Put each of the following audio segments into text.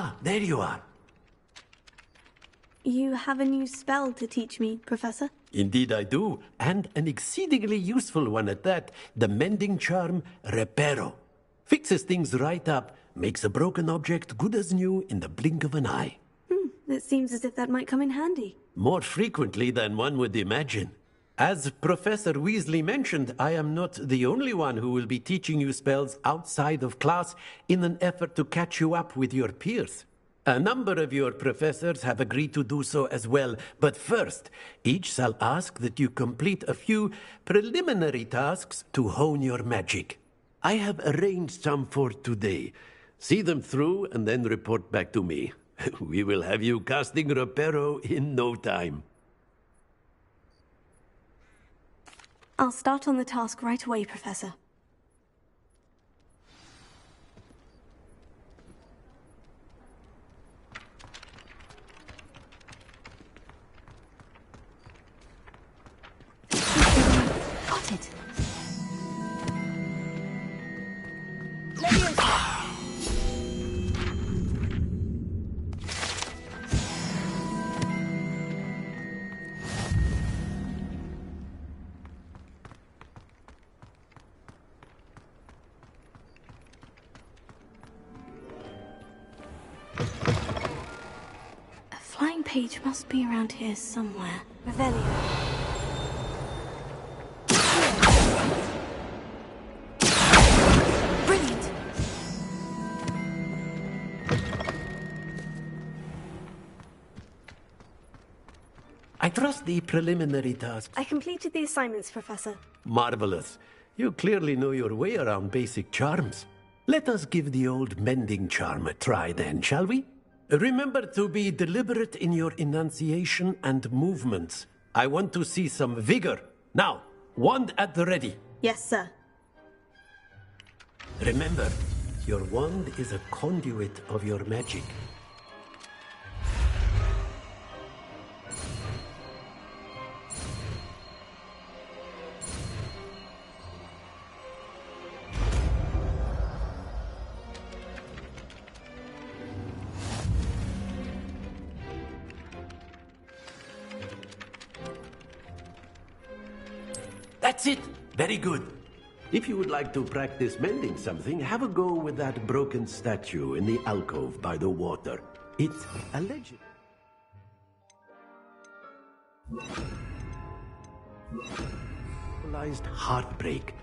Ah, there you are. You have a new spell to teach me, Professor? Indeed I do, and an exceedingly useful one at that. The mending charm, Reparo. Fixes things right up, makes a broken object good as new in the blink of an eye. It seems as if that might come in handy. More frequently than one would imagine. As Professor Weasley mentioned, I am not the only one who will be teaching you spells outside of class in an effort to catch you up with your peers. A number of your professors have agreed to do so as well, but first, each shall ask that you complete a few preliminary tasks to hone your magic. I have arranged some for today. See them through and then report back to me. We will have you casting Reparo in no time. I'll start on the task right away, Professor. Got it. Page must be around here somewhere. Revelio. Brilliant! I trust the preliminary tasks. I completed the assignments, Professor. Marvelous. You clearly know your way around basic charms. Let us give the old mending charm a try then, shall we? Remember to be deliberate in your enunciation and movements. I want to see some vigor. Now, wand at the ready. Yes, sir. Remember, your wand is a conduit of your magic. That's it! Very good. If you would like to practice mending something, have a go with that broken statue in the alcove by the water. It's a legend. Symbolized heartbreak.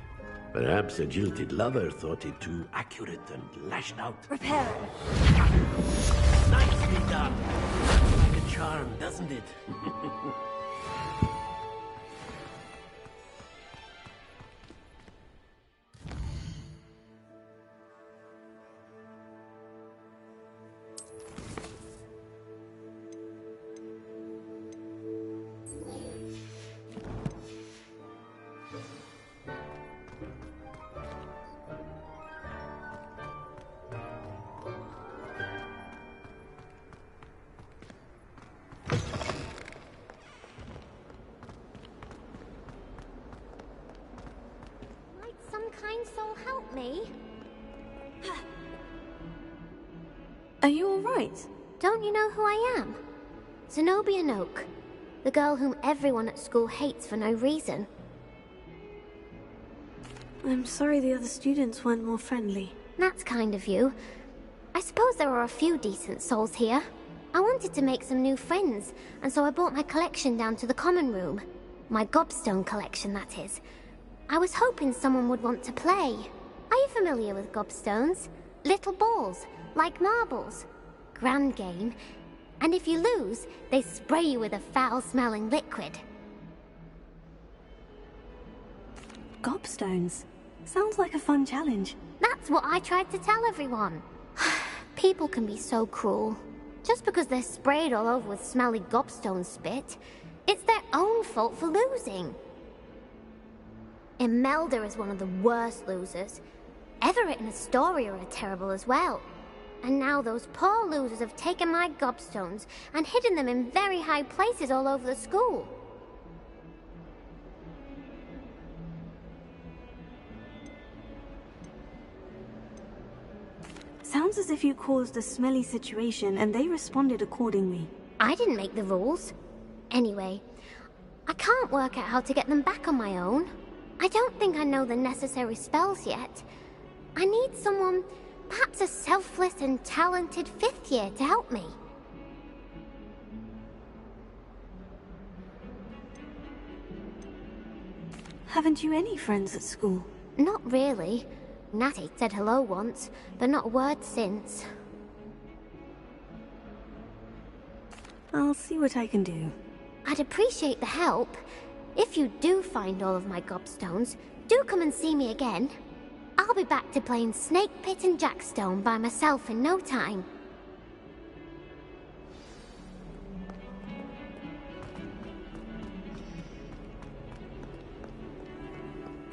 Perhaps a jilted lover thought it too accurate and lashed out. Repair. Nicely done. Like a charm, doesn't it? Are you all right? Don't you know who I am? Zenobia Noak, the girl whom everyone at school hates for no reason. I'm sorry the other students weren't more friendly. That's kind of you. I suppose there are a few decent souls here. I wanted to make some new friends, and so I brought my collection down to the common room. My gobstone collection, that is. I was hoping someone would want to play. Are you familiar with gobstones? Little balls, like marbles. Grand game. And if you lose, they spray you with a foul-smelling liquid. Gobstones? Sounds like a fun challenge. That's what I tried to tell everyone. People can be so cruel. Just because they're sprayed all over with smelly gobstone spit, it's their own fault for losing. Imelda is one of the worst losers. Everett and Astoria are terrible as well. And now those poor losers have taken my gobstones and hidden them in very high places all over the school. Sounds sounds as if you caused a smelly situation and they responded accordingly. I didn't make the rules. Anyway, I can't work out how to get them back on my own. I don't think I know the necessary spells yet. I need someone, perhaps a selfless and talented 5th year to help me. Haven't you any friends at school? Not really. Natty said hello once, but not a word since. I'll see what I can do. I'd appreciate the help. If you do find all of my gobstones, do come and see me again. I'll be back to playing Snake Pit and Jackstone by myself in no time.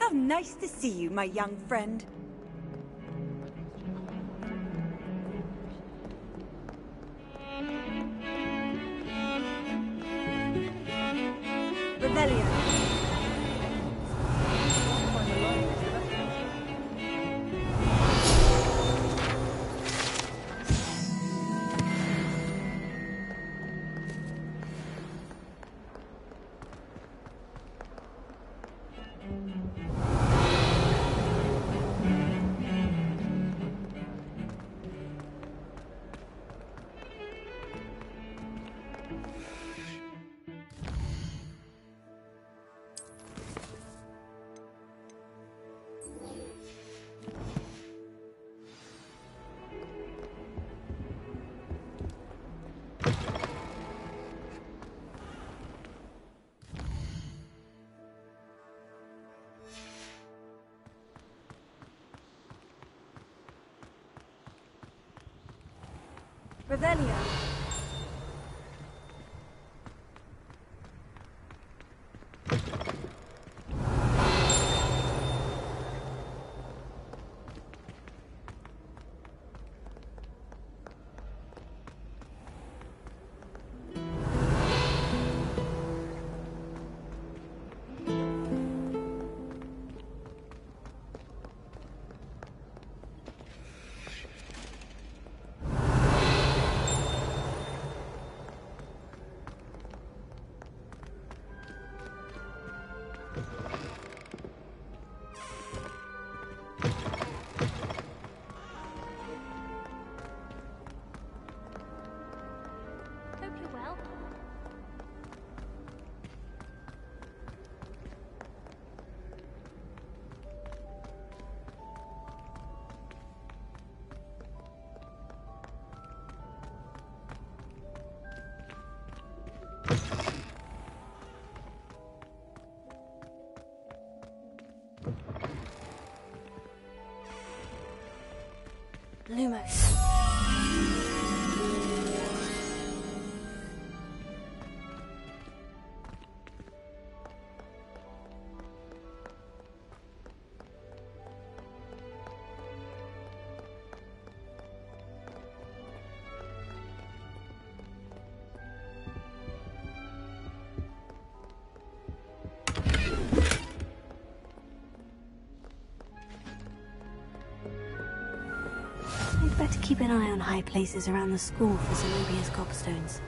How nice to see you, my young friend. Revelio. Revelio. Lumos. I'd better keep an eye on high places around the school for Zenobia's gobstones.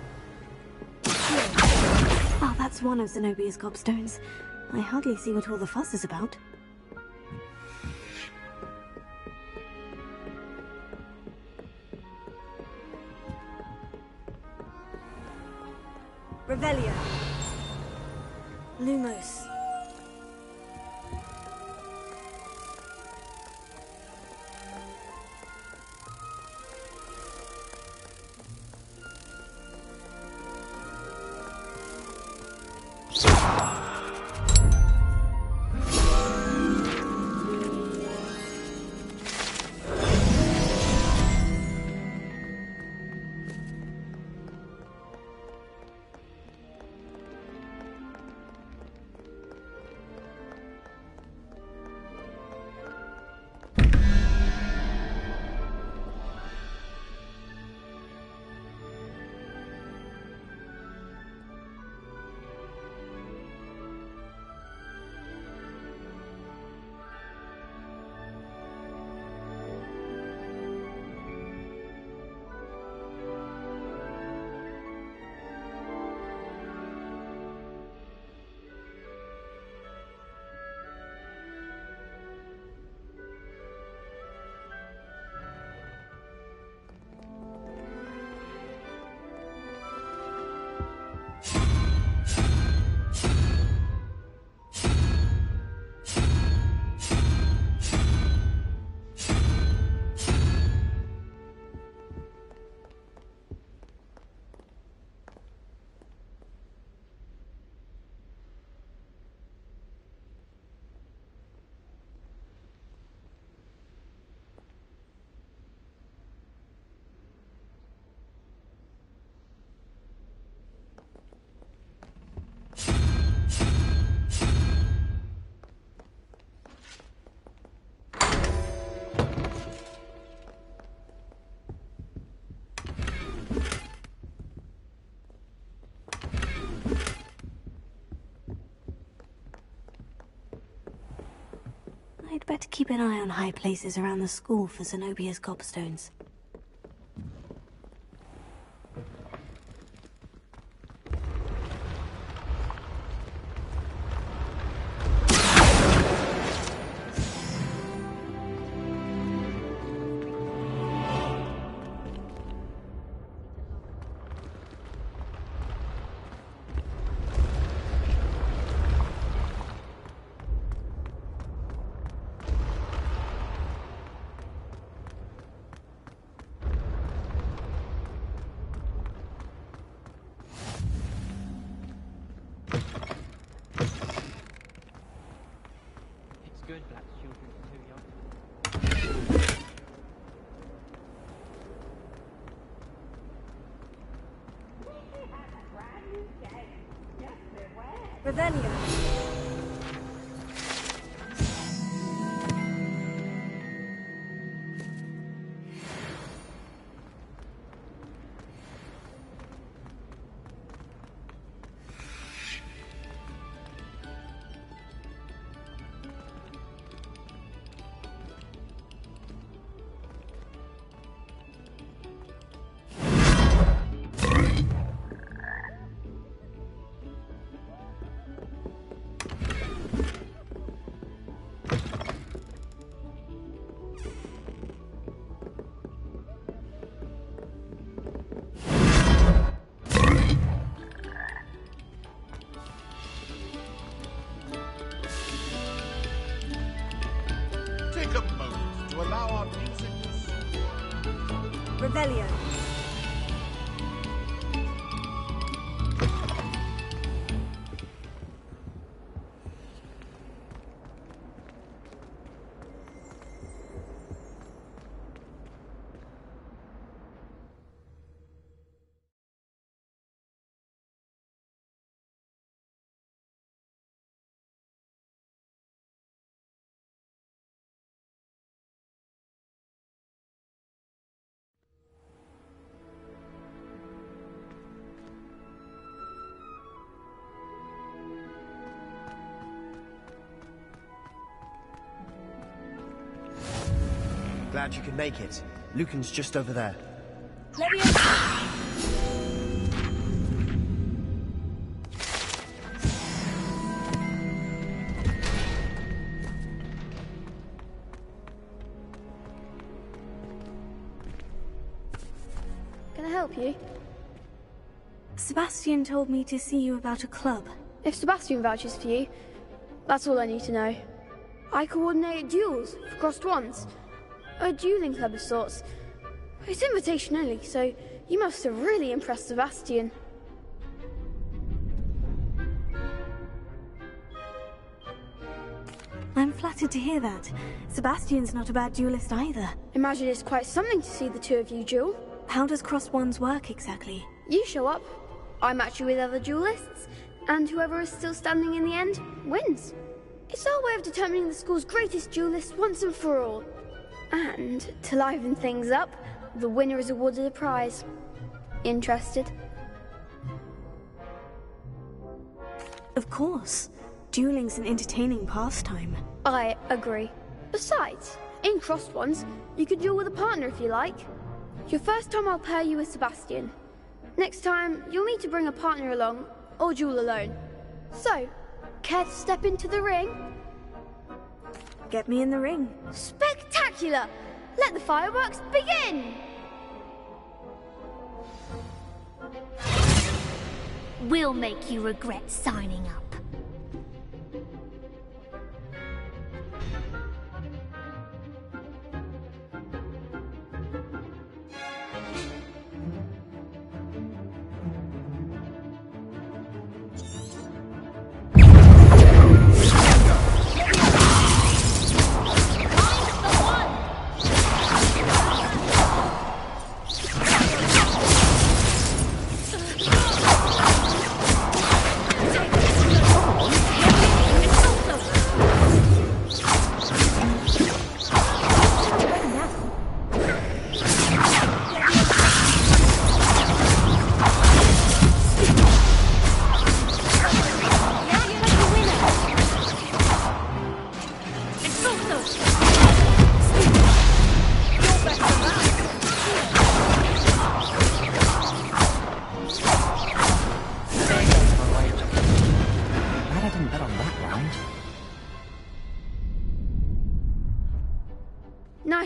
Oh, that's one of Zenobia's gobstones. I hardly see what all the fuss is about. Revelio. Lumos. I'd better keep an eye on high places around the school for Zenobia's gobstones. Revelio. Take a moment to allow our music to soar. Revelio. Glad you could make it. Lucan's just over there. Can I help you? Sebastian told me to see you about a club. If Sebastian vouches for you, that's all I need to know. I coordinate duels for crossed ones. A dueling club of sorts. It's invitation only, so you must have really impressed Sebastian. I'm flattered to hear that. Sebastian's not a bad duelist either. Imagine it's quite something to see the two of you duel. How does crossed ones work exactly? You show up, I match you with other duelists, and whoever is still standing in the end wins. It's our way of determining the school's greatest duelist once and for all. And to liven things up, the winner is awarded a prize. Interested? Of course. Dueling's an entertaining pastime. I agree. Besides, in crossed ones, you could duel with a partner if you like. Your first time I'll pair you with Sebastian. Next time, you'll need to bring a partner along, or duel alone. So, care to step into the ring? Get me in the ring. Spectacular! Let the fireworks begin! We'll make you regret signing up.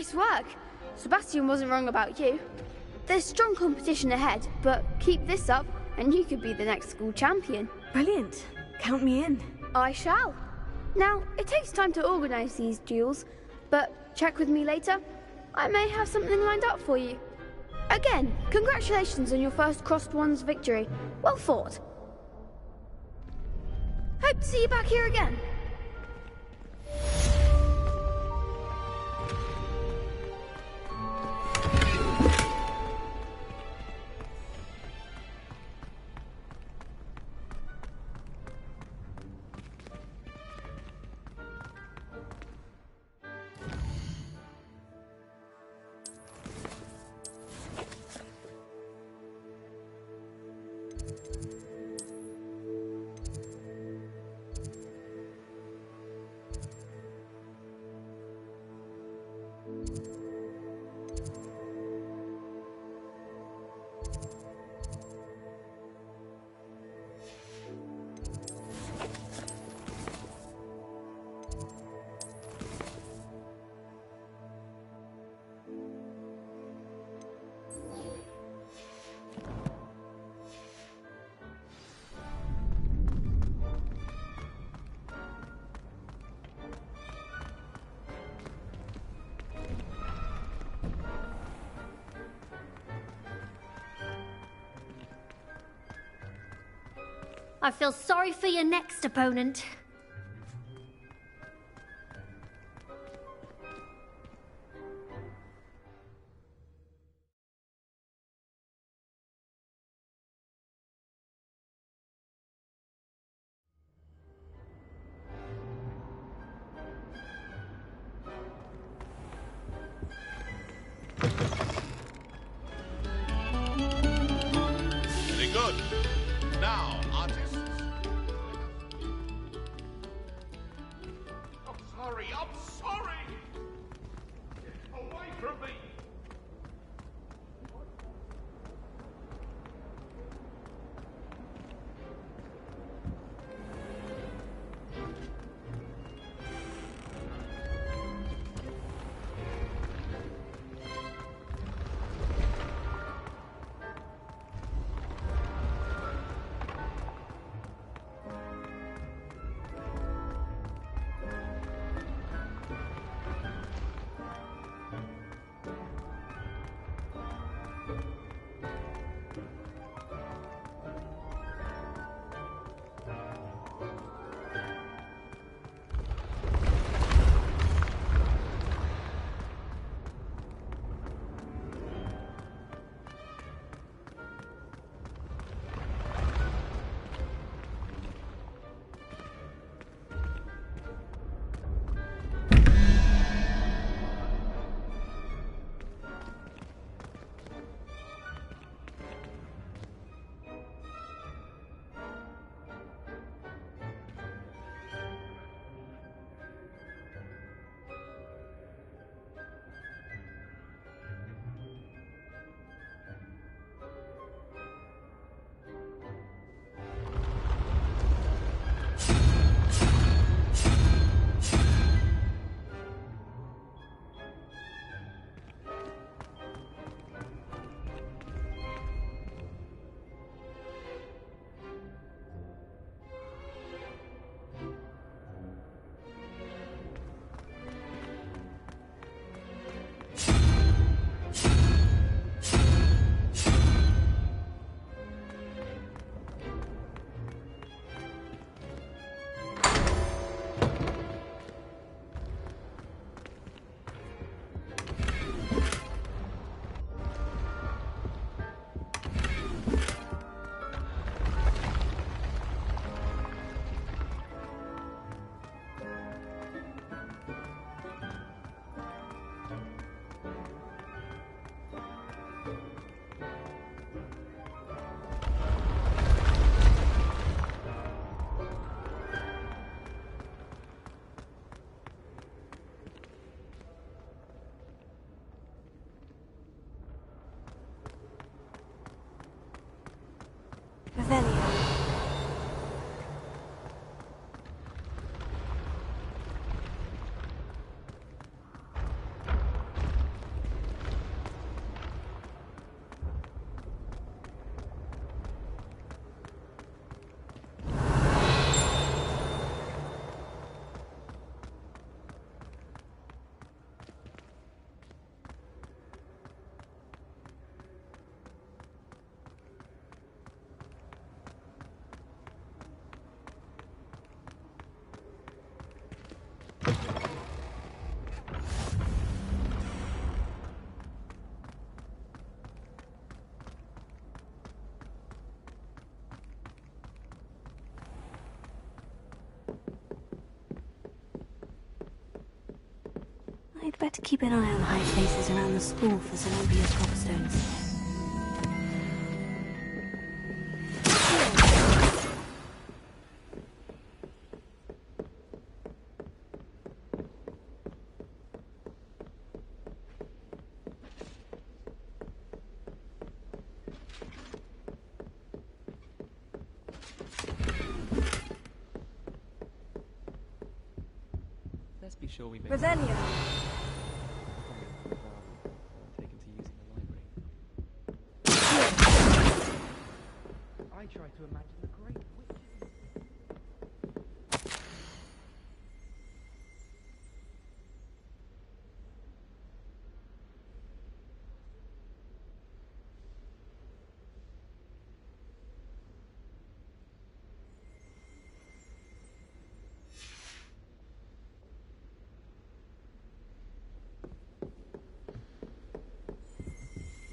Nice work. Sebastian wasn't wrong about you. There's strong competition ahead, but keep this up and you could be the next school champion. Brilliant. Count me in. I shall. Now, it takes time to organise these duels, but check with me later. I may have something lined up for you. Again, congratulations on your first Crossed Wands victory. Well fought. Hope to see you back here again. I feel sorry for your next opponent. Very good. Now, artists. I'm sorry! Get away from me! better keep an eye on high places around the school for Zenobia's gobstones. Let's be sure we make Revelio. take him to using the library. I try to imagine the great witches.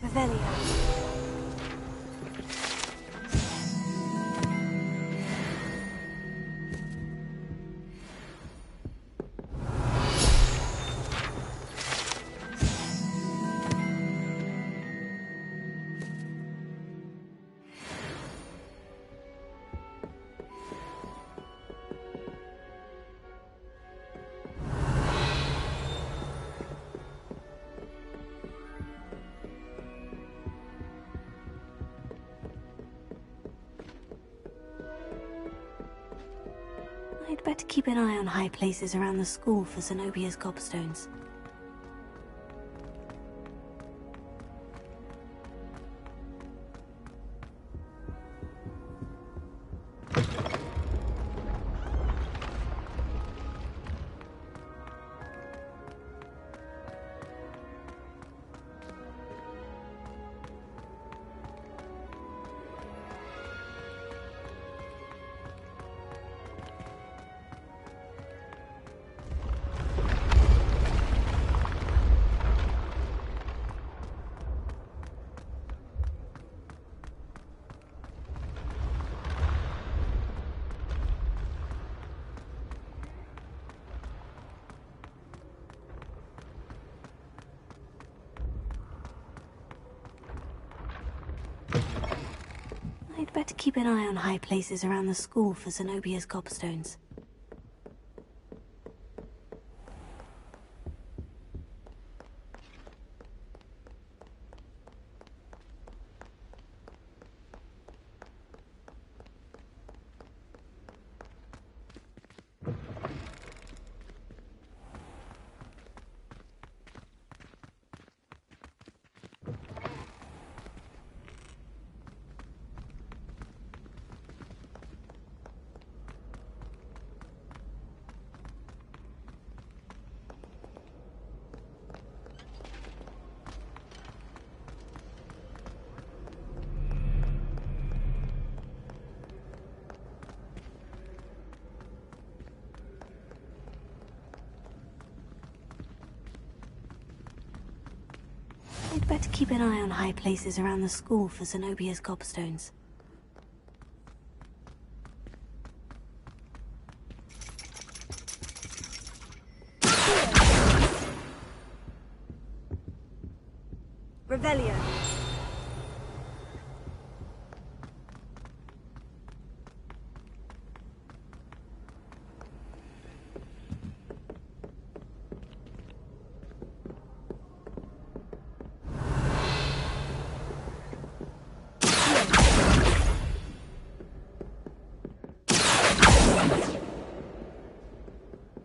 Revelio. I'd better keep an eye on high places around the school for Zenobia's gobstones. I'd better keep an eye on high places around the school for Zenobia's gobstones. I'd better keep an eye on high places around the school for Zenobia's gobstones. Revelio.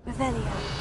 Revelio.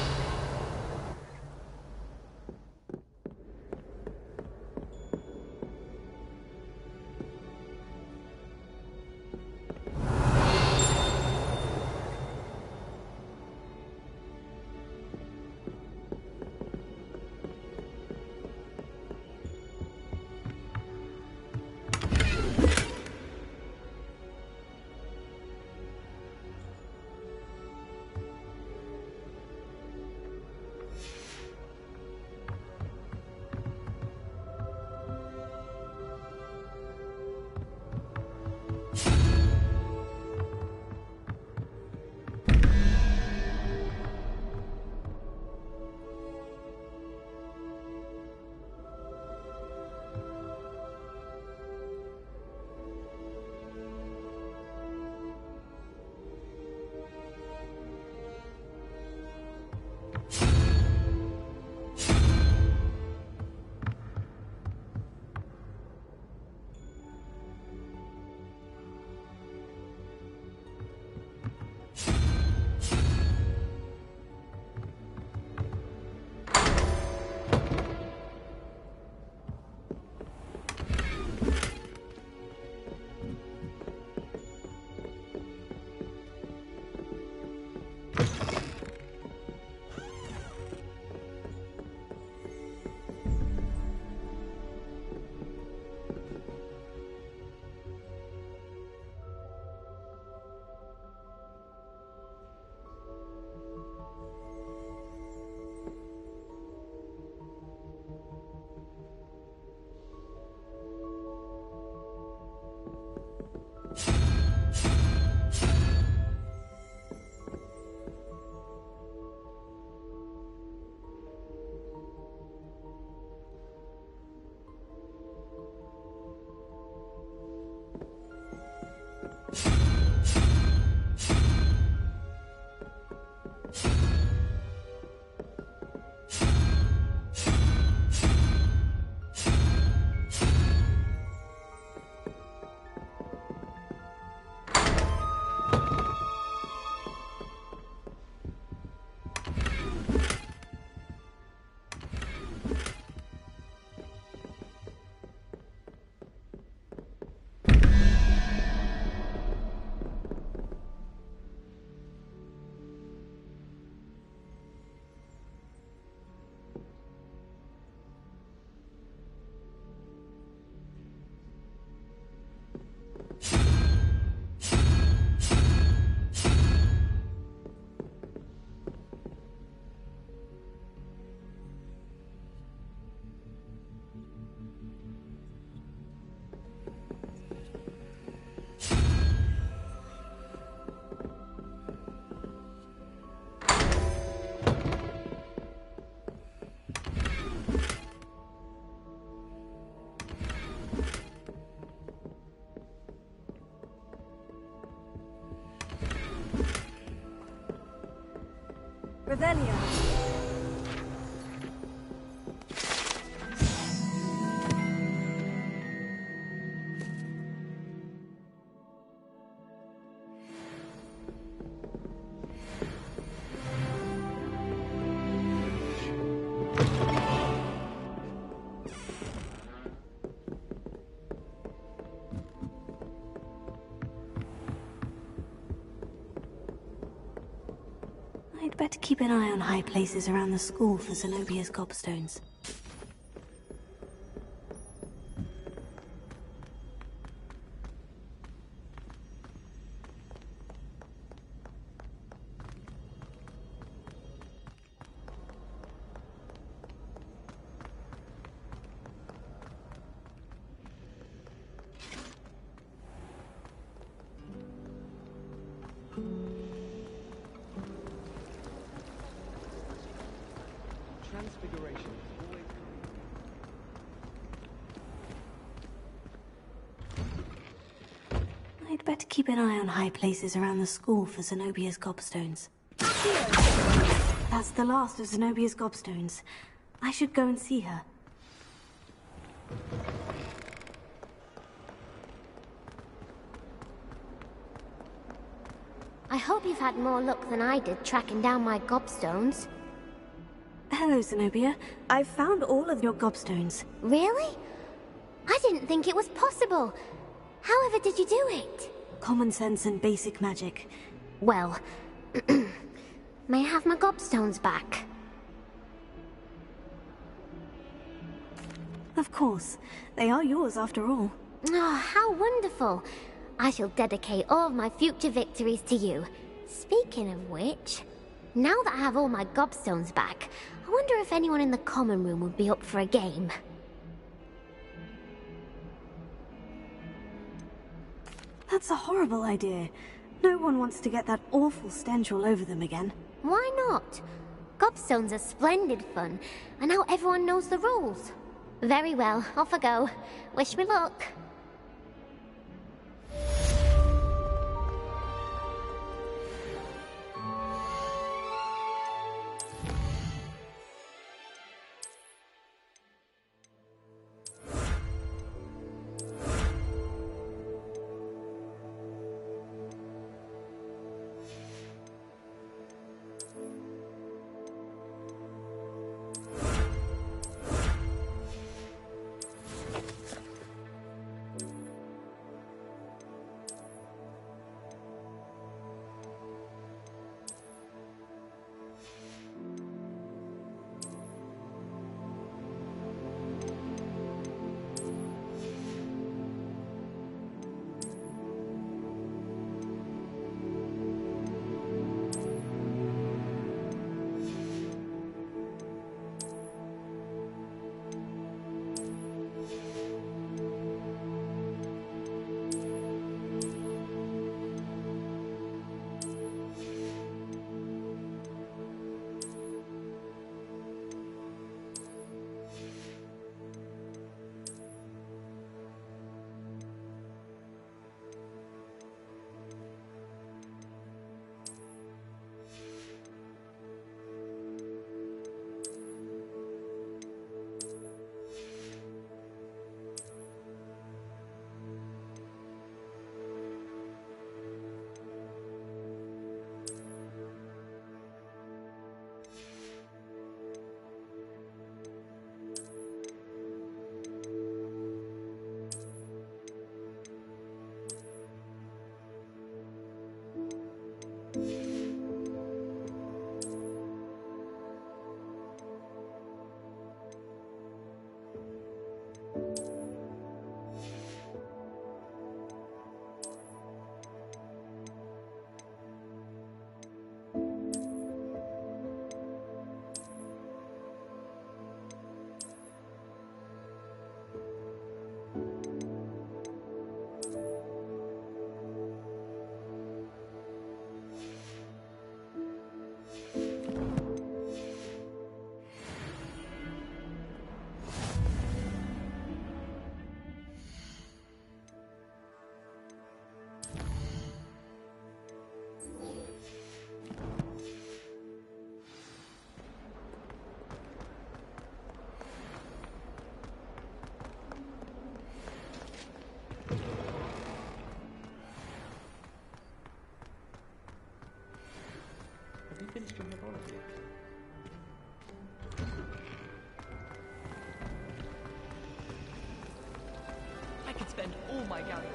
Revelio. I'd better keep an eye on high places around the school for Zenobia's gobstones. Transfiguration is always I'd better keep an eye on high places around the school for Zenobia's gobstones. That's the last of Zenobia's gobstones. I should go and see her. I hope you've had more luck than I did tracking down my gobstones. Hello, Zenobia. I've found all of your gobstones. Really? I didn't think it was possible. However did you do it? Common sense and basic magic. Well, may I have my gobstones back? Of course. They are yours after all. Oh, how wonderful. I shall dedicate all of my future victories to you. Speaking of which, now that I have all my gobstones back, I wonder if anyone in the common room would be up for a game. That's a horrible idea. No one wants to get that awful stench all over them again. Why not? Gobstones are splendid fun, and now everyone knows the rules. Very well, off I go. Wish me luck. finished your herbology? I could spend all my galleons.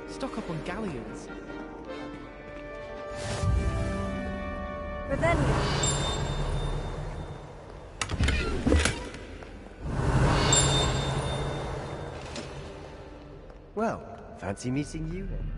Stock up on galleons. Rebellion. Well, fancy meeting you then.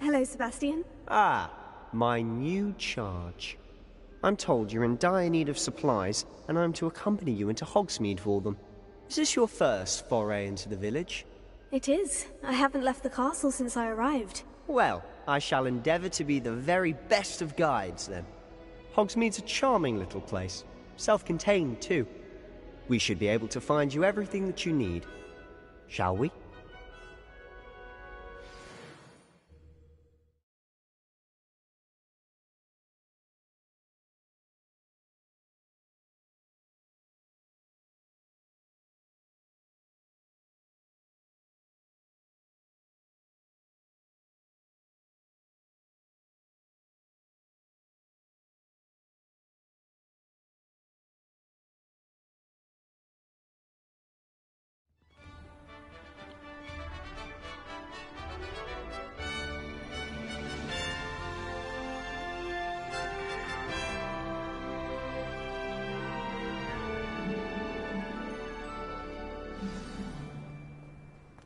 Hello, Sebastian. Ah, my new charge. I'm told you're in dire need of supplies, and I'm to accompany you into Hogsmeade for them. Is this your first foray into the village? It is. I haven't left the castle since I arrived. Well, I shall endeavour to be the very best of guides, then. Hogsmeade's a charming little place. Self-contained, too. We should be able to find you everything that you need. Shall we?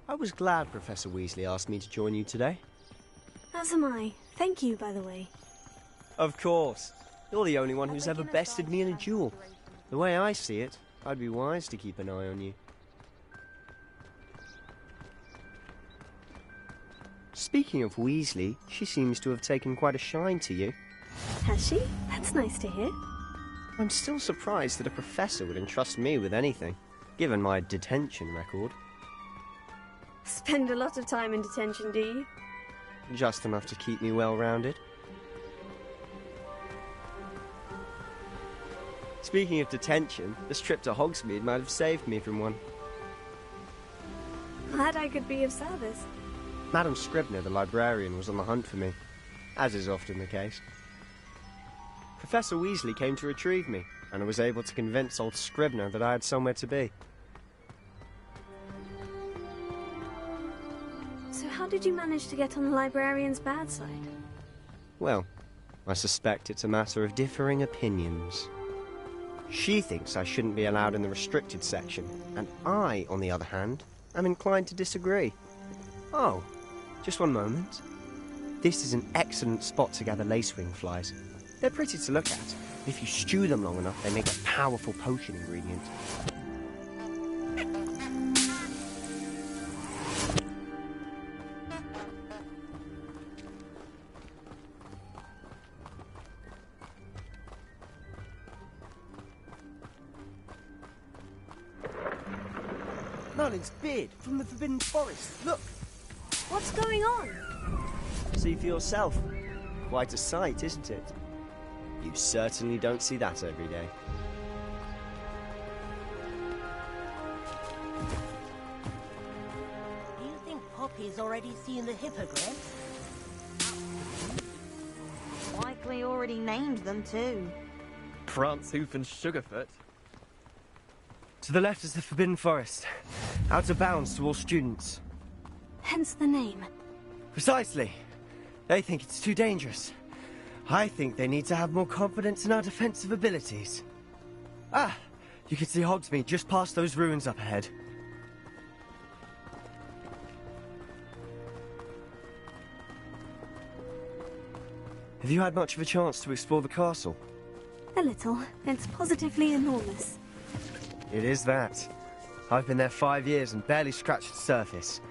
I was glad Professor Weasley asked me to join you today. As am I. Thank you, by the way. Of course. You're the only one who's ever bested me in a duel. The way I see it, I'd be wise to keep an eye on you. Speaking of Weasley, she seems to have taken quite a shine to you. Has she? That's nice to hear. I'm still surprised that a professor would entrust me with anything, given my detention record. Spend a lot of time in detention, do you? Just enough to keep me well-rounded. Speaking of detention, this trip to Hogsmeade might have saved me from one. Glad I could be of service. Madam Scribner, the librarian, was on the hunt for me, as is often the case. Professor Weasley came to retrieve me, and I was able to convince old Scribner that I had somewhere to be. So how did you manage to get on the librarian's bad side? Well, I suspect it's a matter of differing opinions. She thinks I shouldn't be allowed in the restricted section, and I, on the other hand, am inclined to disagree. Oh, just one moment. This is an excellent spot to gather lacewing flies. They're pretty to look at. If you stew them long enough, they make a powerful potion ingredient. Merlin's beard from the Forbidden Forest. Look! What's going on? See for yourself. Quite a sight, isn't it? You certainly don't see that every day. Do you think Poppy's already seen the hippogriffs? Likely already named them too. Prance, Hoof and Sugarfoot. To the left is the Forbidden Forest. Out of bounds to all students. Hence the name. Precisely. They think it's too dangerous. I think they need to have more confidence in our defensive abilities. Ah! You can see Hogsmeade just past those ruins up ahead. Have you had much of a chance to explore the castle? A little. It's positively enormous. It is that. I've been there 5 years and barely scratched the surface.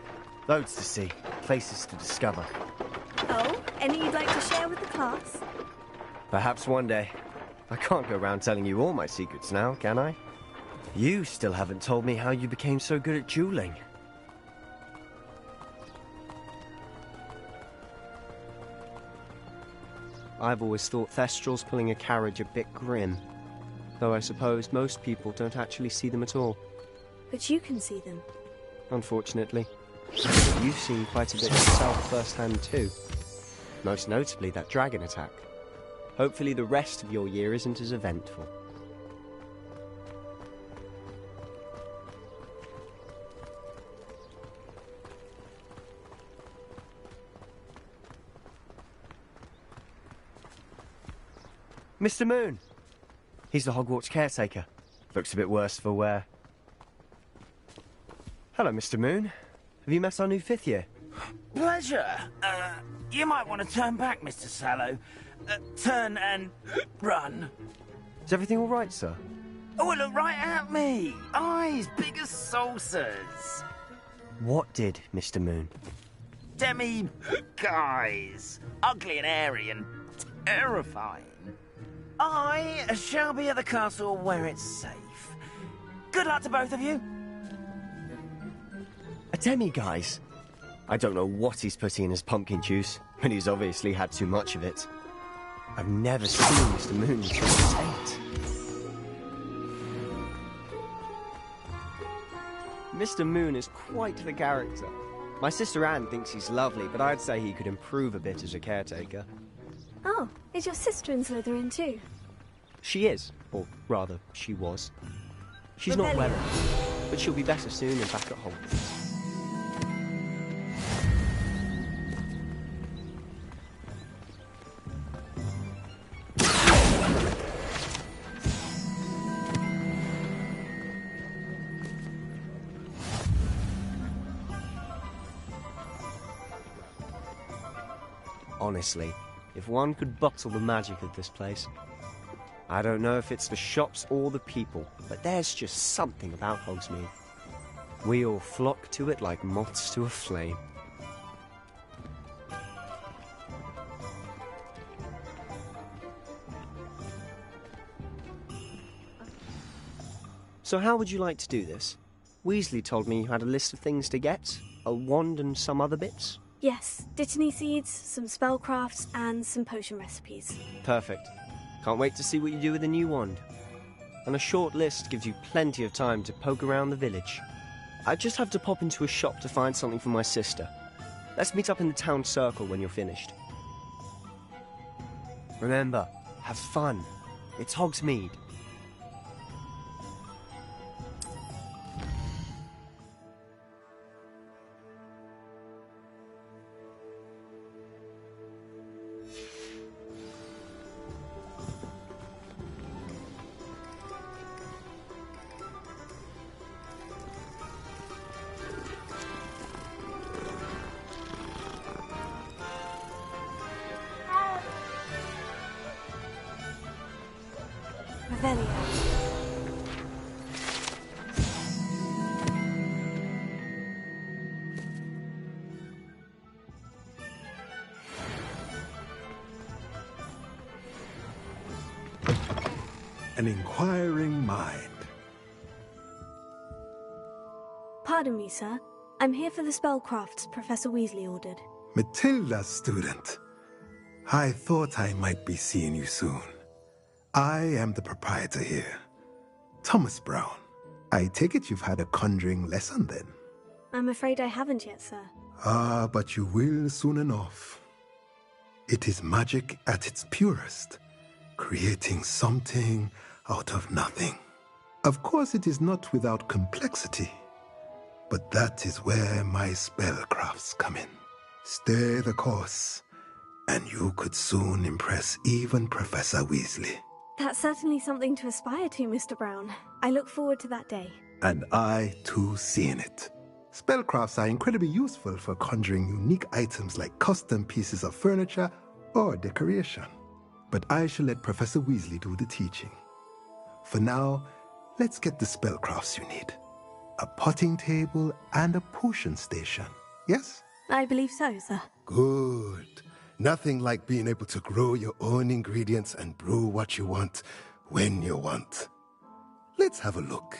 Loads to see, places to discover. Oh, any you'd like to share with the class? Perhaps one day. I can't go around telling you all my secrets now, can I? You still haven't told me how you became so good at dueling. I've always thought Thestrals pulling a carriage a bit grim. Though I suppose most people don't actually see them at all. But you can see them. Unfortunately. You've seen quite a bit yourself firsthand too. Most notably that dragon attack. Hopefully the rest of your year isn't as eventful. Mr. Moon! He's the Hogwarts caretaker. Looks a bit worse for wear. Hello, Mr. Moon. Have you met our new 5th year? Pleasure. You might want to turn back, Mr. Sallow. Turn and run. Is everything all right, sir? Oh, look right at me. Eyes big as saucers. What did, Mr. Moon? Guys. Ugly and airy and terrifying. I shall be at the castle where it's safe. Good luck to both of you. A demi-guise? I don't know what he's putting in his pumpkin juice, but he's obviously had too much of it. I've never seen Mr. Moon until this date. Mr. Moon is quite the character. My sister Anne thinks he's lovely, but I'd say he could improve a bit as a caretaker. Oh, is your sister in Slytherin too? She is, or rather, she was. She's not well, but she'll be better soon and back at Hogwarts. Honestly, if one could bottle the magic of this place. I don't know if it's the shops or the people, but there's just something about Hogsmeade. We all flock to it like moths to a flame. So how would you like to do this? Weasley told me you had a list of things to get, a wand and some other bits. Yes, dittany seeds, some spellcrafts, and some potion recipes. Perfect. Can't wait to see what you do with the new wand. And a short list gives you plenty of time to poke around the village. I just have to pop into a shop to find something for my sister. Let's meet up in the town circle when you're finished. Remember, have fun. It's Hogsmeade. Revelio. An inquiring mind. Pardon me, sir. I'm here for the spellcrafts Professor Weasley ordered. Matilda's student. I thought I might be seeing you soon. I am the proprietor here, Thomas Brown. I take it you've had a conjuring lesson then? I'm afraid I haven't yet, sir. Ah, but you will soon enough. It is magic at its purest, creating something out of nothing. Of course, it is not without complexity, but that is where my spellcrafts come in. Stay the course, and you could soon impress even Professor Weasley. That's certainly something to aspire to, Mr. Brown. I look forward to that day. And I, too, seeing it. Spellcrafts are incredibly useful for conjuring unique items like custom pieces of furniture or decoration. But I shall let Professor Weasley do the teaching. For now, let's get the spellcrafts you need. A potting table and a potion station, yes? I believe so, sir. Good. Nothing like being able to grow your own ingredients and brew what you want when you want. Let's have a look.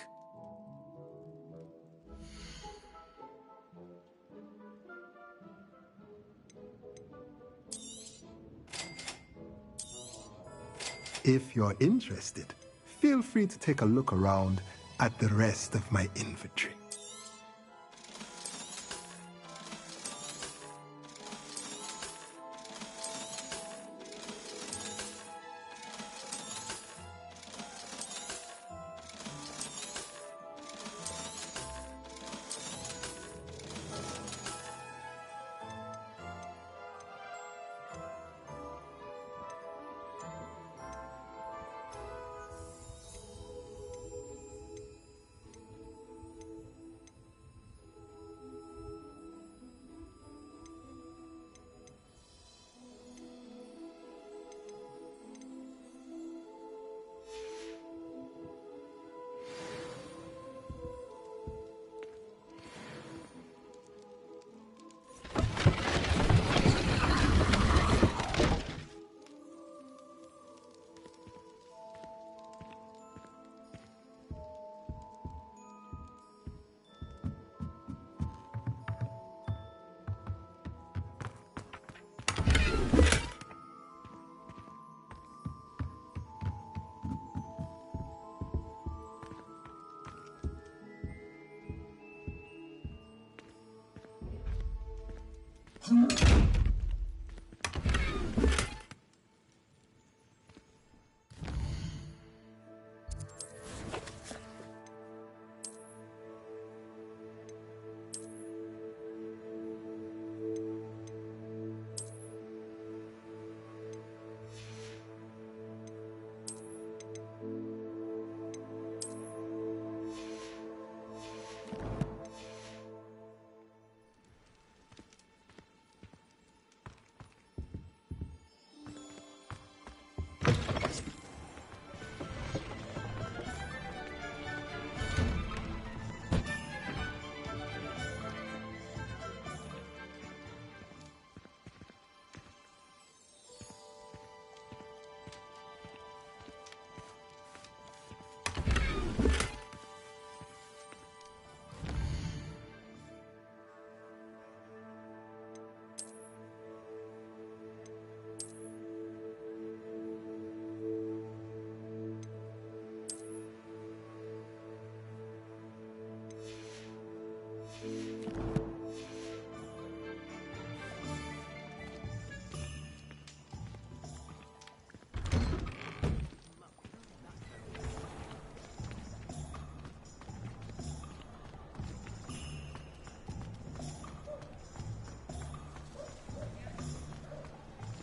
If you're interested, feel free to take a look around at the rest of my inventory.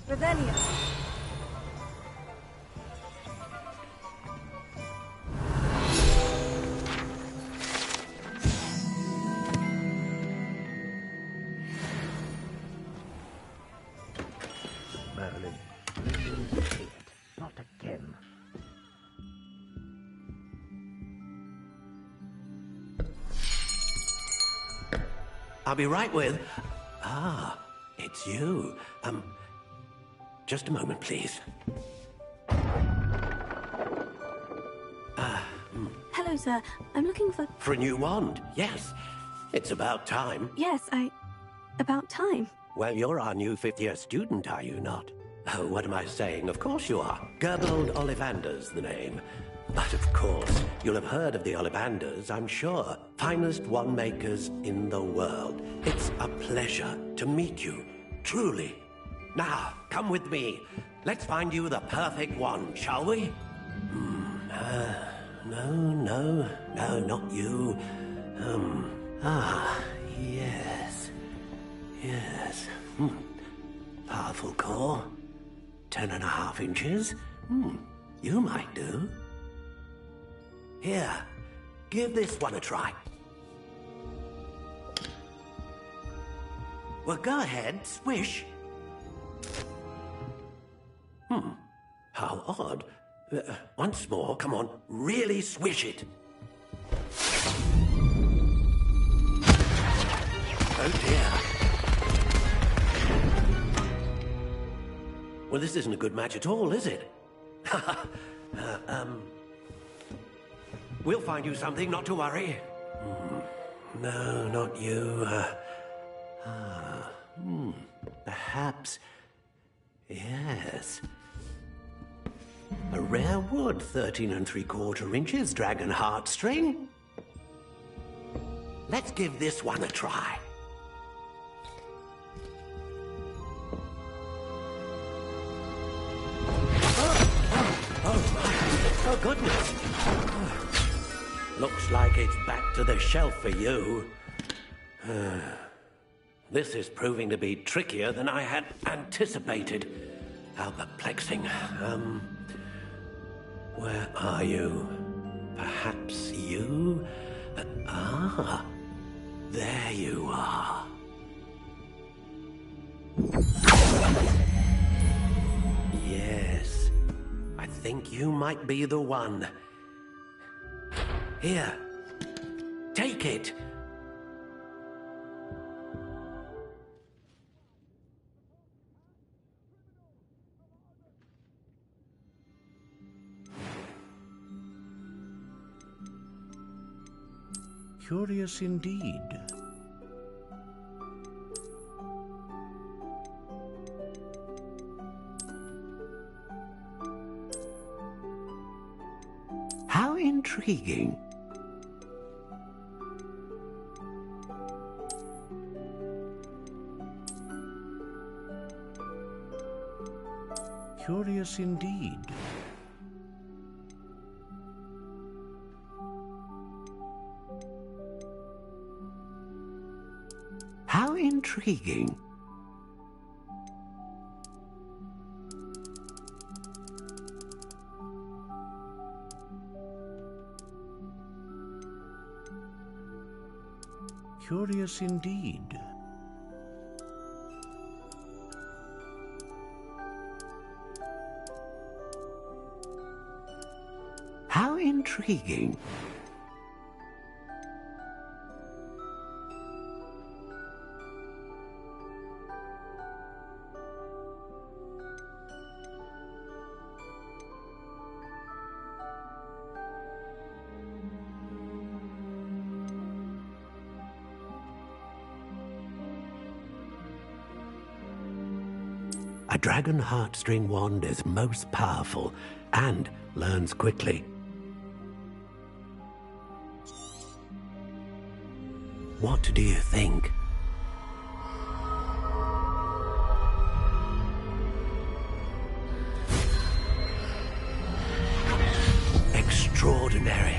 Revelio. Merlin, not again. I'll be right with... Ah, it's you. Just a moment, please. Hello, sir. I'm looking for... For a new wand, yes. It's about time. Yes, about time. Well, you're our new fifth-year student, are you not? Oh, what am I saying? Of course you are. Gerbold Ollivander's the name. But of course, you'll have heard of the Ollivanders, I'm sure. Finest wand makers in the world. It's a pleasure to meet you, truly. Now, come with me. Let's find you the perfect wand, shall we? No, not you. Yes. Powerful core. 10.5 inches. You might do. Here, give this one a try. Well, go ahead, swish. How odd. Once more, come on, really swish it. Oh dear. Well, this isn't a good match at all, is it? We'll find you something, not to worry. No, not you. Perhaps... Yes. A rare wood, 13 3/4 inches, dragon heartstring. Let's give this one a try. Oh, goodness. Looks like it's back to the shelf for you. This is proving to be trickier than I had anticipated. How perplexing. Where are you? Perhaps you? There you are. Yes, I think you might be the one. Here, take it. Curious indeed. How intriguing. Curious indeed. How intriguing. Curious indeed. How intriguing. A dragon heartstring wand is most powerful and learns quickly. What do you think? Extraordinary.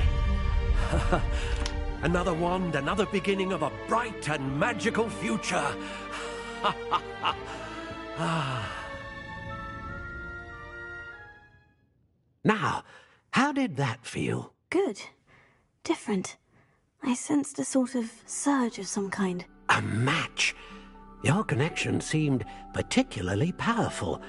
Another wand, another beginning of a bright and magical future. Now, how did that feel? Good. Different. I sensed a sort of surge of some kind. A match? Your connection seemed particularly powerful.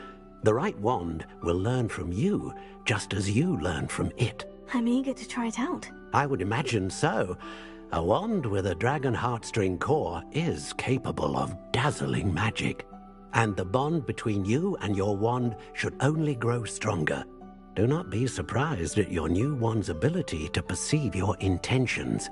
The right wand will learn from you, just as you learn from it. I'm eager to try it out. I would imagine so. A wand with a dragon heartstring core is capable of dazzling magic, and the bond between you and your wand should only grow stronger. Do not be surprised at your new wand's ability to perceive your intentions,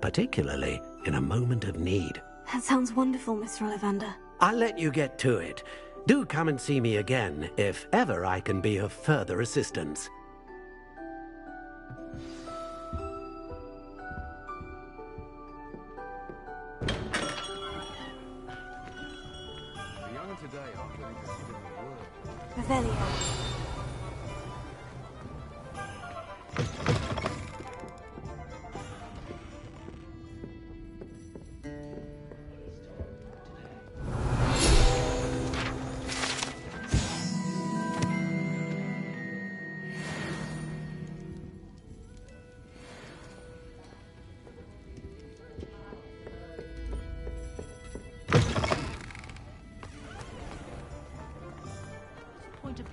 particularly in a moment of need. That sounds wonderful, Mr. Ollivander. I'll let you get to it. Do come and see me again if ever I can be of further assistance. The young today aren't willing to give him a word. Revelio.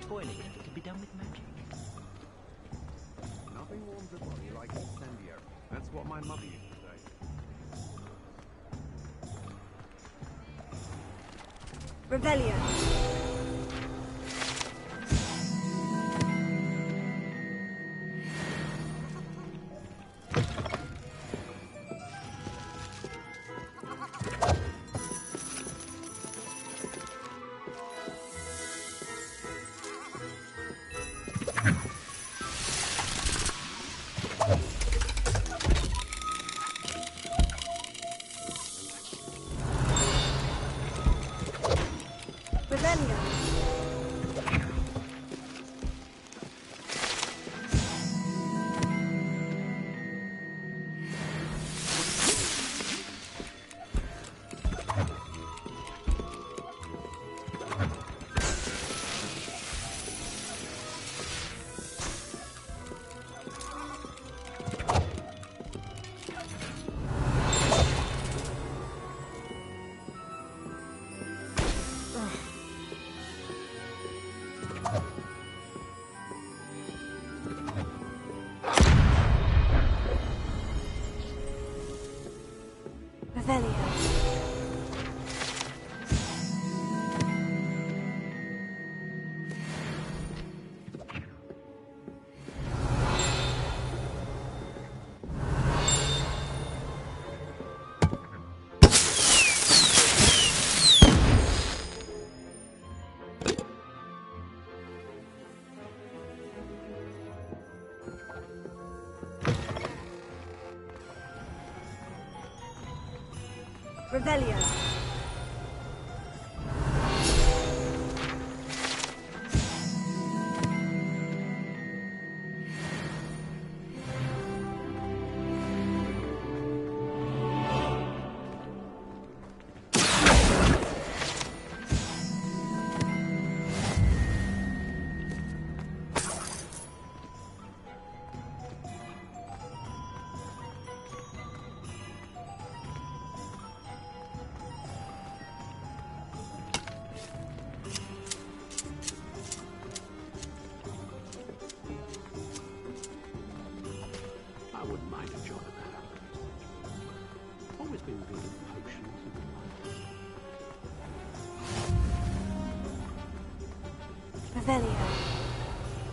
Toiling if it can be done with magic. Nothing warms a body like incendio. That's what my mother used to say. Revelio. Revelio.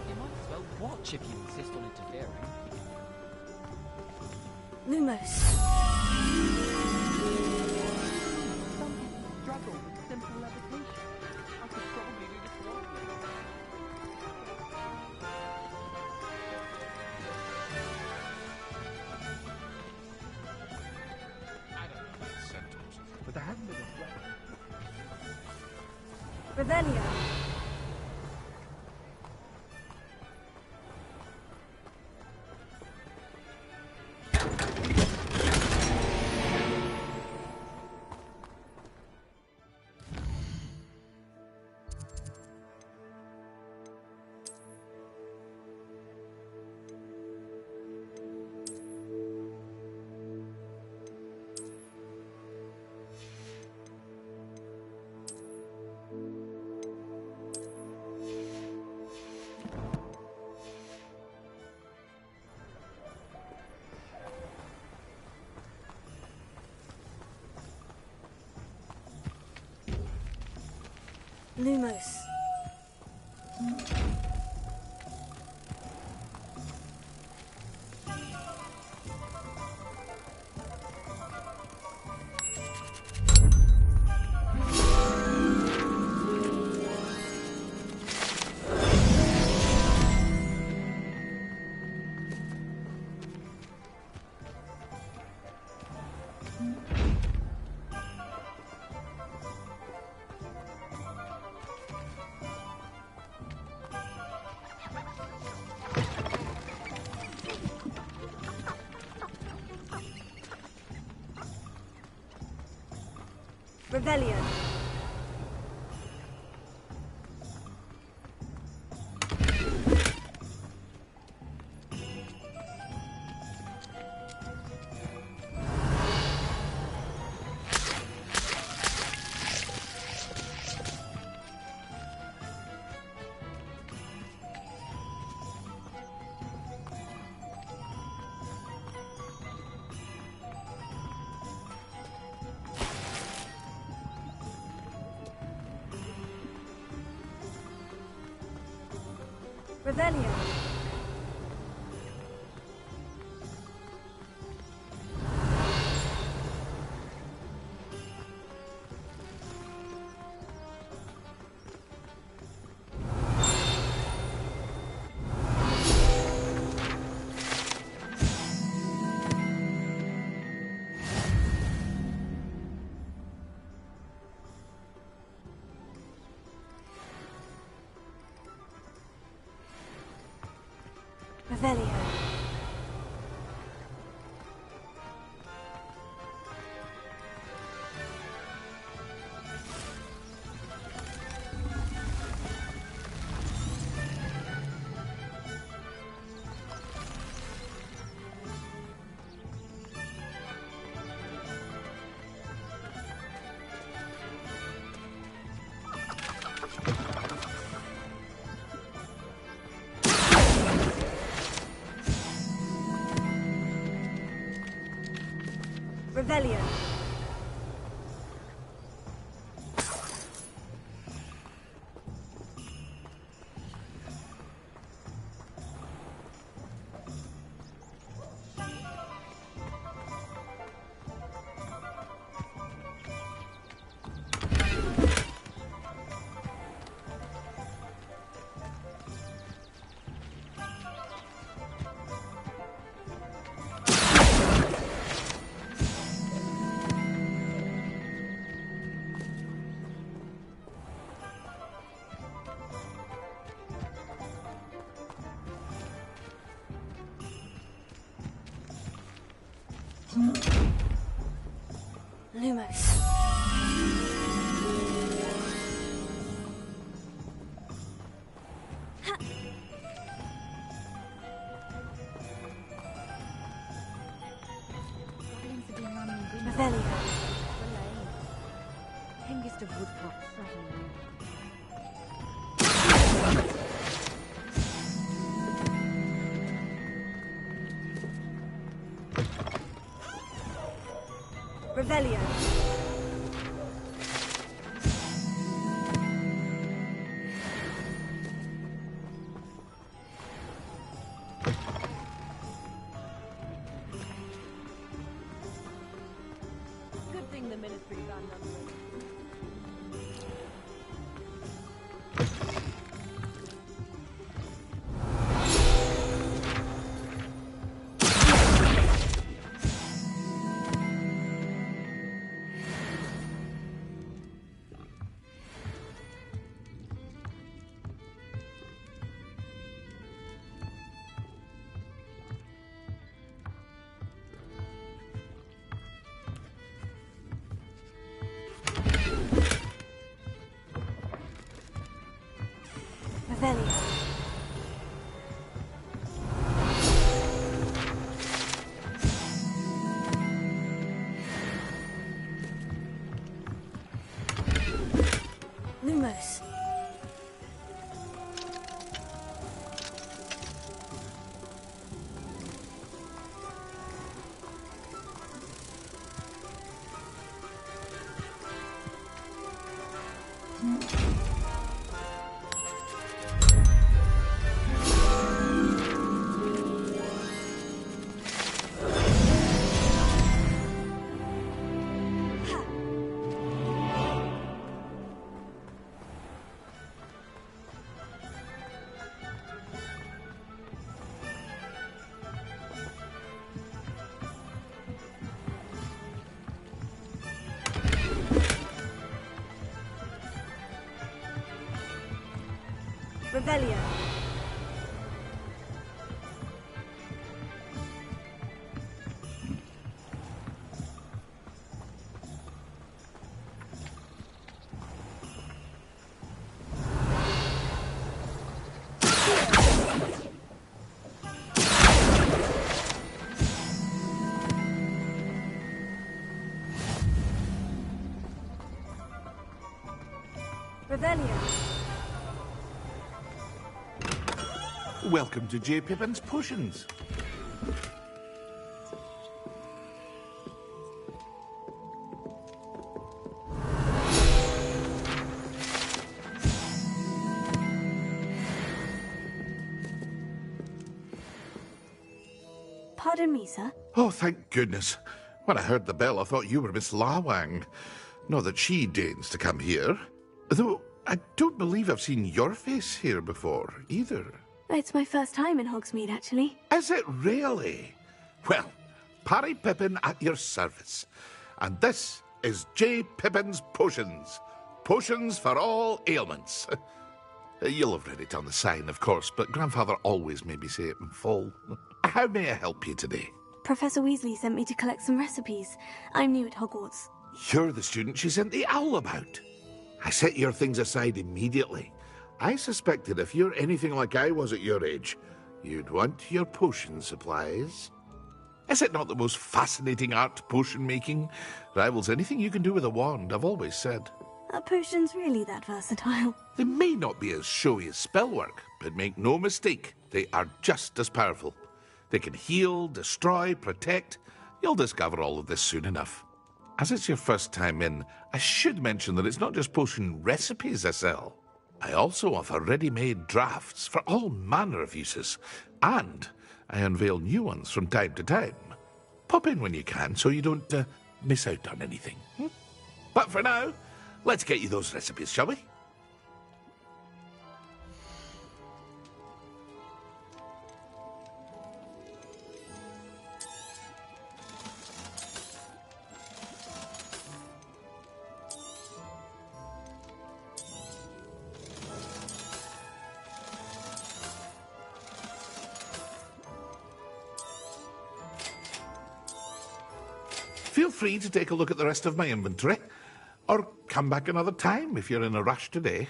You might as well watch if you insist on interfering. Lumos. Struggle with simple levitation. I could probably do this one. I don't know about centaurs, but there hasn't been a threat. Revelio. Lumos. Rebellion. Rebellion. Revelio. Revelio. Lumos. Revelio. Hengist of Woodcock. Revelio. Good thing the ministry got nothing. Revelio. Lumos. Revelio. Welcome to J. Pippin's Potions. Pardon me, sir. Oh, thank goodness. When I heard the bell, I thought you were Miss Lawang. Not that she deigns to come here. Though I don't believe I've seen your face here before, either. It's my first time in Hogsmeade, actually. Is it really? Well, Parry Pippin at your service. And this is J. Pippin's Potions. Potions for all ailments. You'll have read it on the sign, of course, but Grandfather always made me say it in full. How may I help you today? Professor Weasley sent me to collect some recipes. I'm new at Hogwarts. You're the student she sent the owl about. I set your things aside immediately. I suspected if you're anything like I was at your age, you'd want your potion supplies. Is it not the most fascinating art, potion making? Rivals anything you can do with a wand, I've always said. Are potions really that versatile? They may not be as showy as spellwork, but make no mistake, they are just as powerful. They can heal, destroy, protect. You'll discover all of this soon enough. As it's your first time in, I should mention that it's not just potion recipes I sell. I also offer ready-made drafts for all manner of uses, and I unveil new ones from time to time. Pop in when you can so you don't miss out on anything. But for now, let's get you those recipes, shall we? Feel free to take a look at the rest of my inventory, or come back another time if you're in a rush today.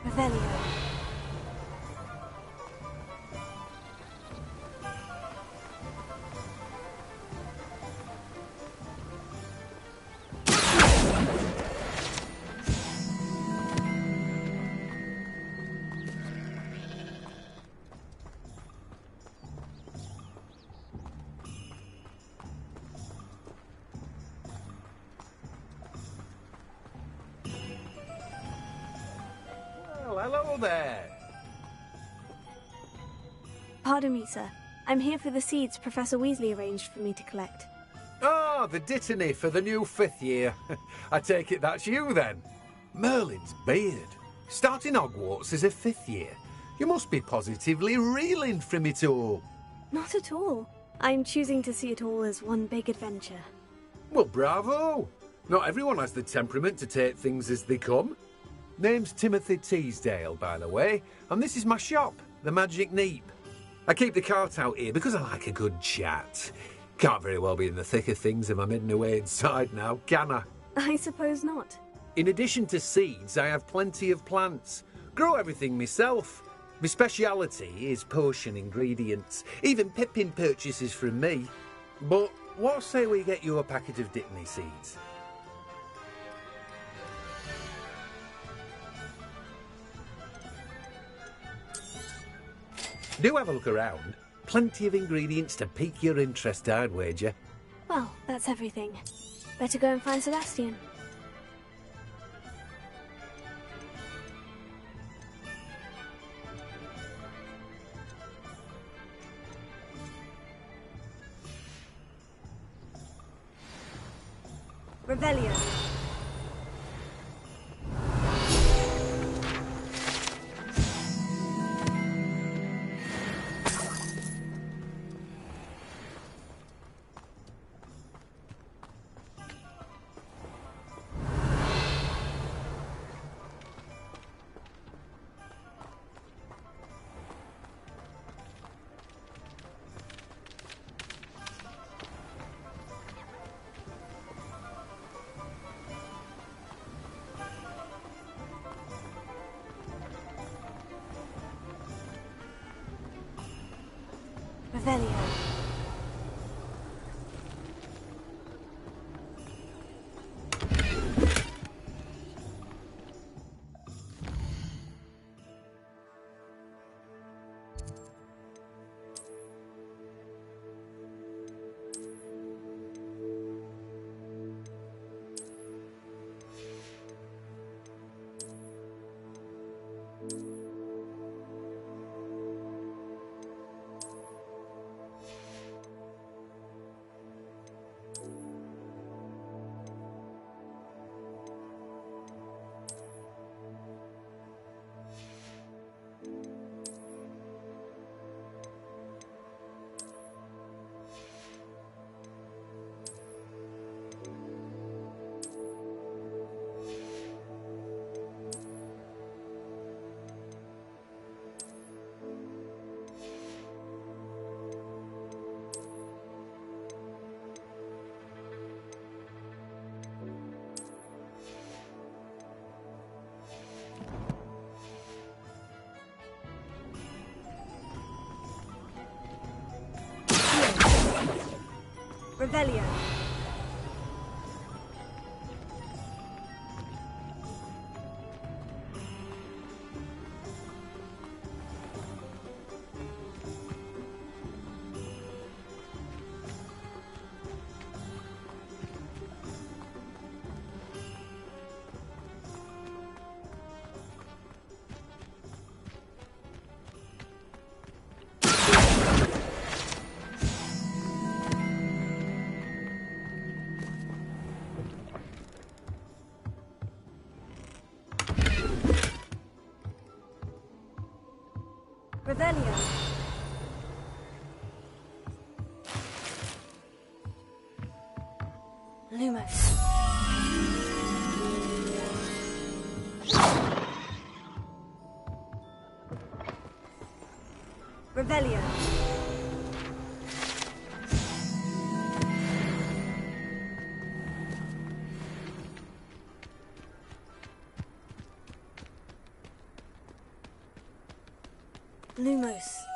Revelio. Hello there. Pardon me, sir. I'm here for the seeds Professor Weasley arranged for me to collect. Oh, the dittany for the new 5th year. I take it that's you, then. Merlin's beard. Starting Hogwarts as a 5th year. You must be positively reeling from it all. Not at all. I'm choosing to see it all as one big adventure. Well, bravo. Not everyone has the temperament to take things as they come. Name's Timothy Teasdale, by the way, and this is my shop, the Magic Neep. I keep the cart out here because I like a good chat. Can't very well be in the thick of things if I'm hidden away inside now, can I? I suppose not. In addition to seeds, I have plenty of plants. Grow everything myself. My speciality is potion ingredients. Even Pippin purchases from me. But what say we get you a packet of dittany seeds? Do have a look around. Plenty of ingredients to pique your interest, I'd wager. Well, that's everything. Better go and find Sebastian. Revelio. Revelio. Revelio. Revelio. Lumos. Revelio. Lumos.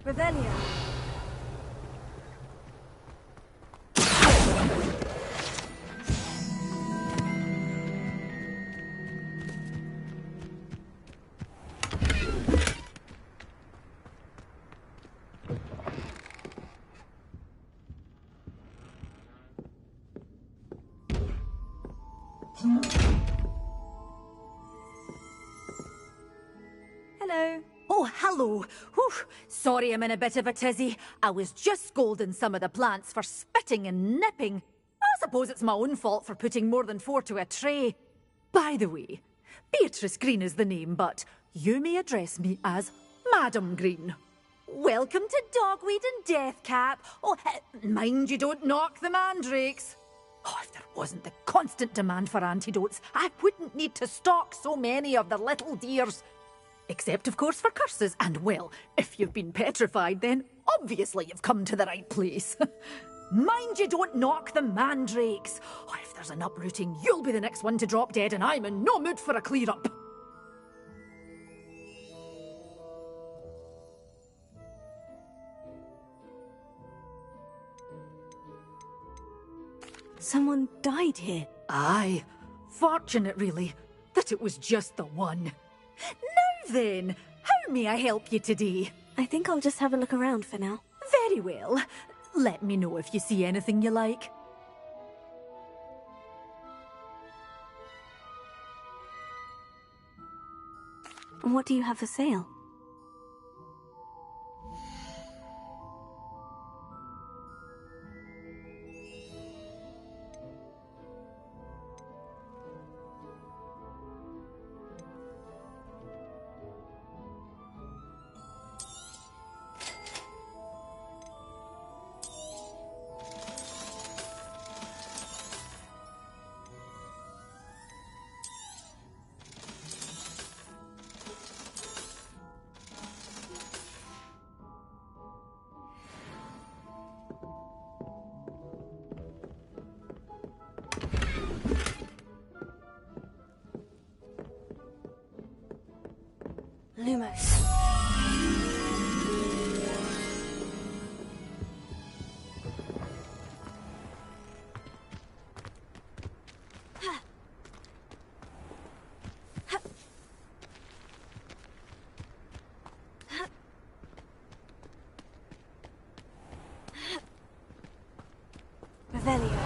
Revelio. Hello. Oh, hello. Whew. Sorry I'm in a bit of a tizzy. I was just scolding some of the plants for spitting and nipping. I suppose it's my own fault for putting more than 4 to a tray. By the way, Beatrice Green is the name, but you may address me as Madam Green. Welcome to Dogweed and Deathcap. Oh, mind you don't knock the mandrakes. Oh, if there wasn't the constant demand for antidotes, I wouldn't need to stock so many of the little dears. Except, of course, for curses. And, well, if you've been petrified, then obviously you've come to the right place. Mind you don't knock the mandrakes. Oh, if there's an uprooting, you'll be the next one to drop dead, and I'm in no mood for a clear-up. Someone died here. Aye. Fortunate, really, that it was just the one. Now then, how may I help you today? I think I'll just have a look around for now. Very well. Let me know if you see anything you like. What do you have for sale? Lumos. Revelio.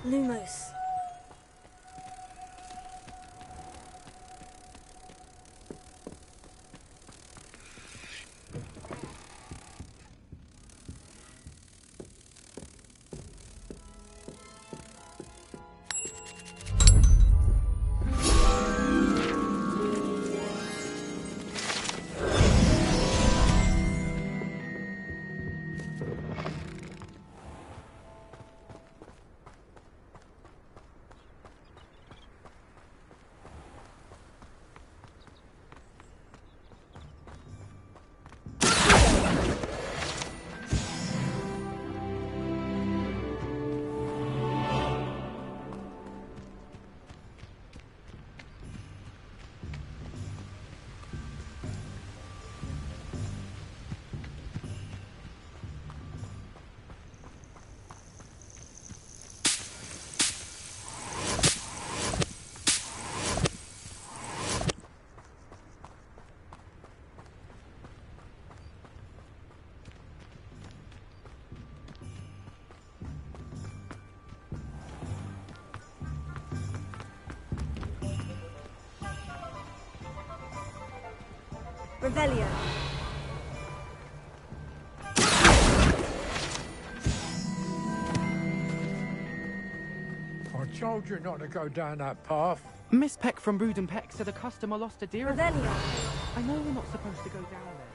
Lumos. Revelio. I told you not to go down that path. Miss Peck from Brood and Peck said a customer lost a deer. Revelio. I know we're not supposed to go down there.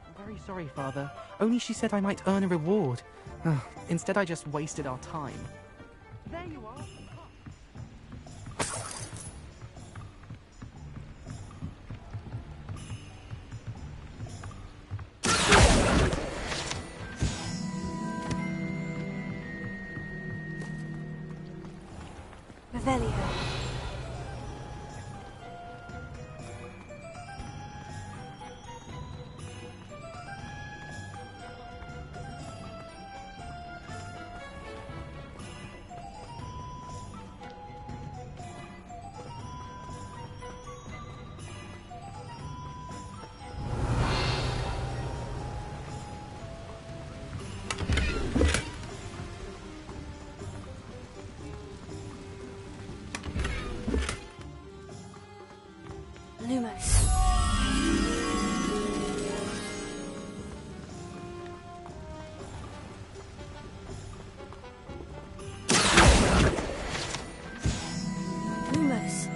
I'm very sorry, Father. Only she said I might earn a reward. Instead, I just wasted our time. There you are. Revelio. Lumos. Lumos.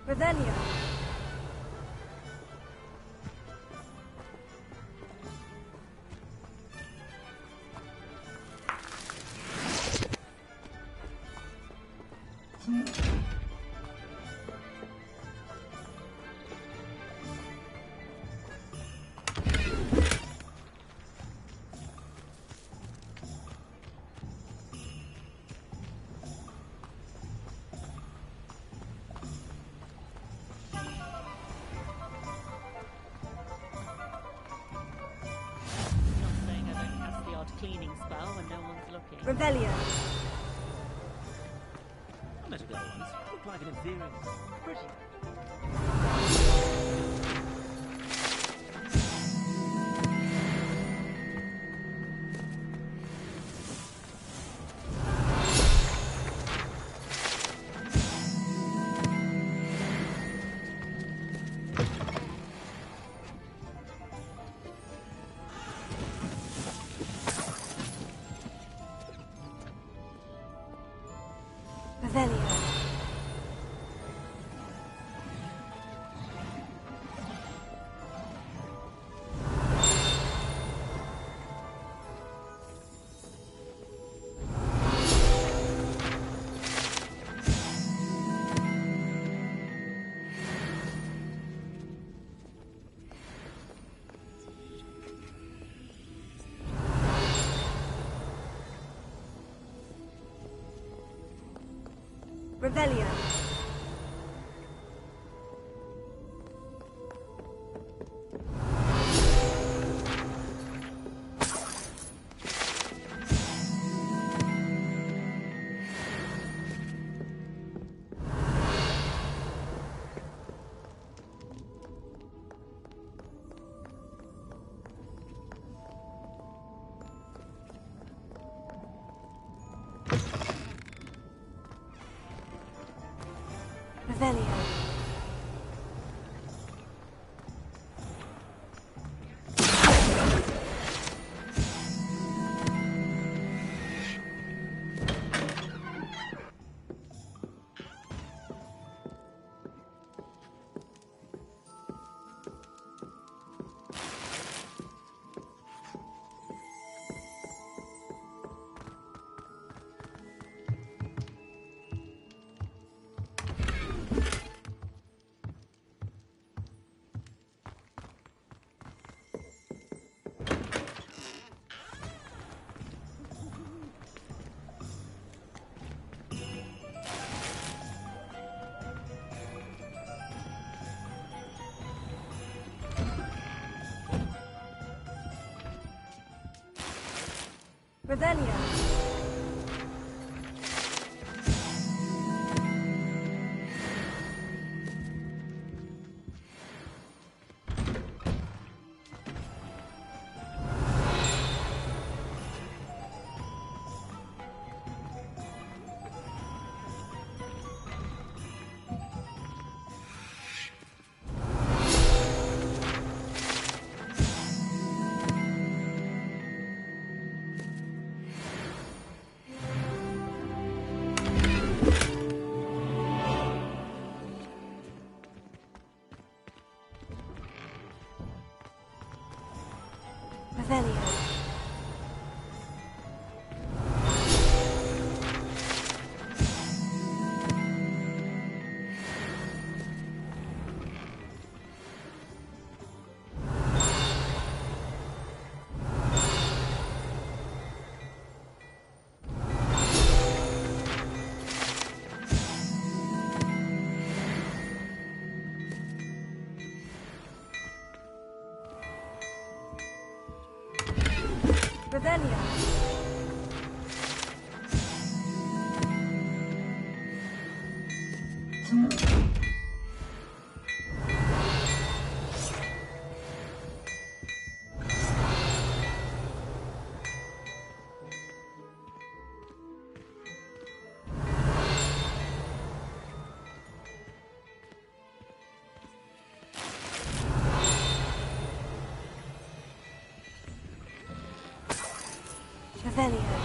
Revelio. Cleaning spell when no one's looking. Revelio. I met a girl once. Looked like an inferior. Pretty. Revelio. Revelio. Revelio. Revelio. Revelio. Revelio. Revelio.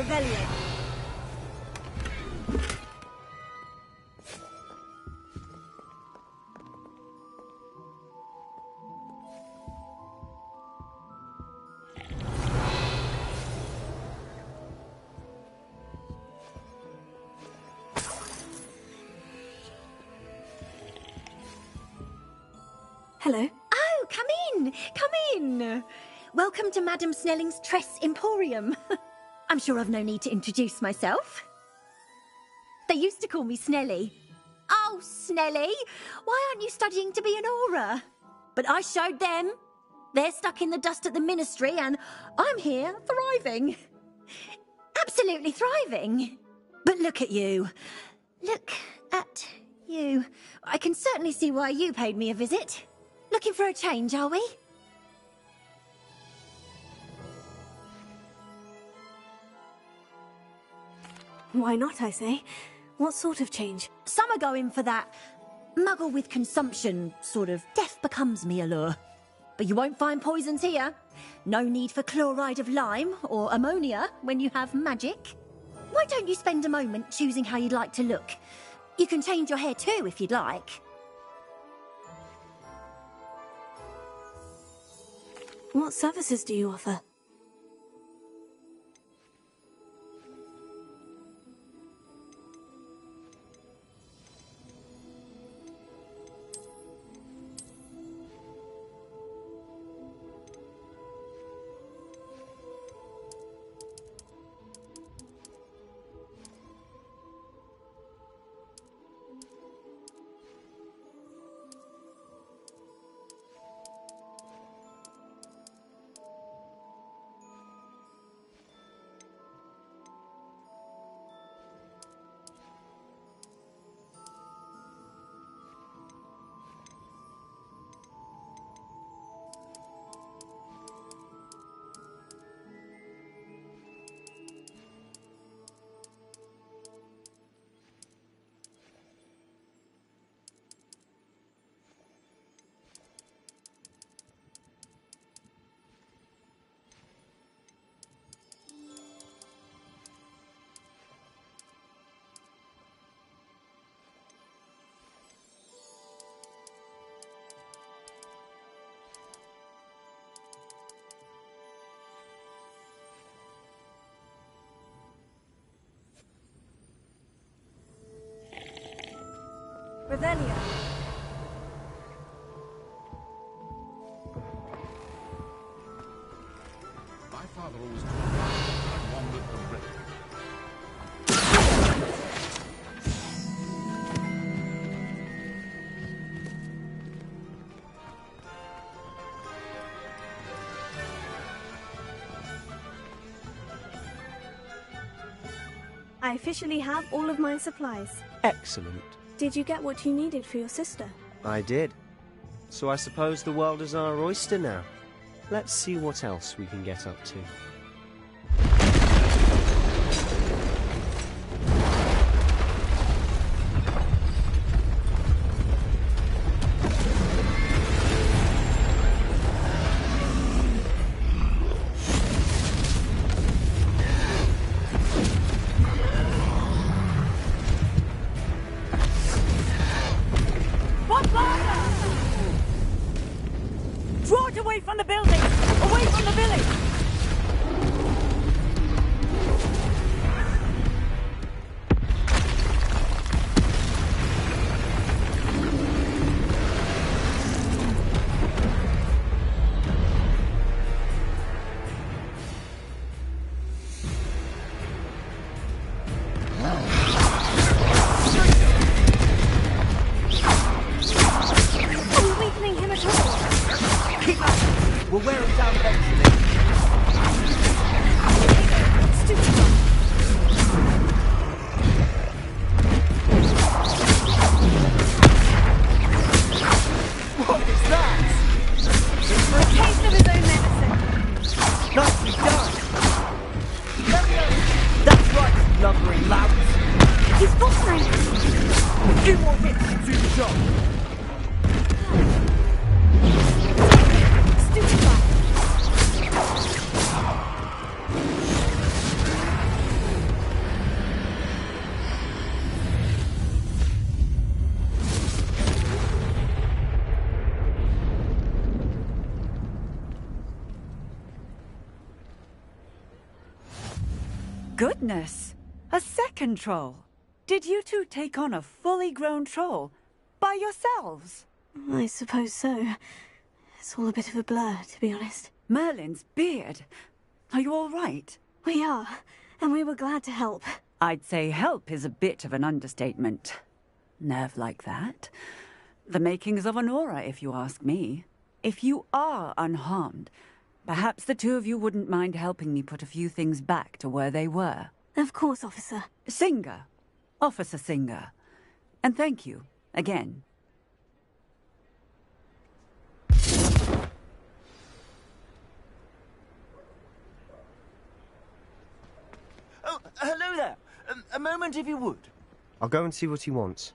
Revelio. Hello. Oh, come in! Come in! Welcome to Madame Snelling's Tress Emporium. I'm sure I've no need to introduce myself. They used to call me Snelly. Oh, Snelly! Why aren't you studying to be an aura? But I showed them. They're stuck in the dust at the ministry, and I'm here, thriving. Absolutely thriving. But look at you. Look at you. I can certainly see why you paid me a visit. Looking for a change, are we? Why not, I say? What sort of change? Some are going for that muggle with consumption, sort of death becomes me allure. But you won't find poisons here. No need for chloride of lime or ammonia when you have magic. Why don't you spend a moment choosing how you'd like to look? You can change your hair too if you'd like. What services do you offer? Revelio. My father always told me I wandered the river. I officially have all of my supplies. Excellent. Did you get what you needed for your sister? I did. So I suppose the world is our oyster now. Let's see what else we can get up to. Draw it away from the building! Away from the village! Are we weakening him at all? Keep up! We'll wear him down eventually. What is that? For a taste of his own medicine. Nicely done! That's right, lumbering lads! He's faltering. Few more hits to do the job! Goodness! A second troll! Did you two take on a fully grown troll? By yourselves? I suppose so. It's all a bit of a blur, to be honest. Merlin's beard. Are you all right? We are, and we were glad to help. I'd say help is a bit of an understatement. Nerve like that. The makings of an aura, if you ask me. If you are unharmed, perhaps the two of you wouldn't mind helping me put a few things back to where they were. Of course, officer. Singer. Officer Singer. And thank you, again. Oh, hello there. A moment, if you would. I'll go and see what he wants.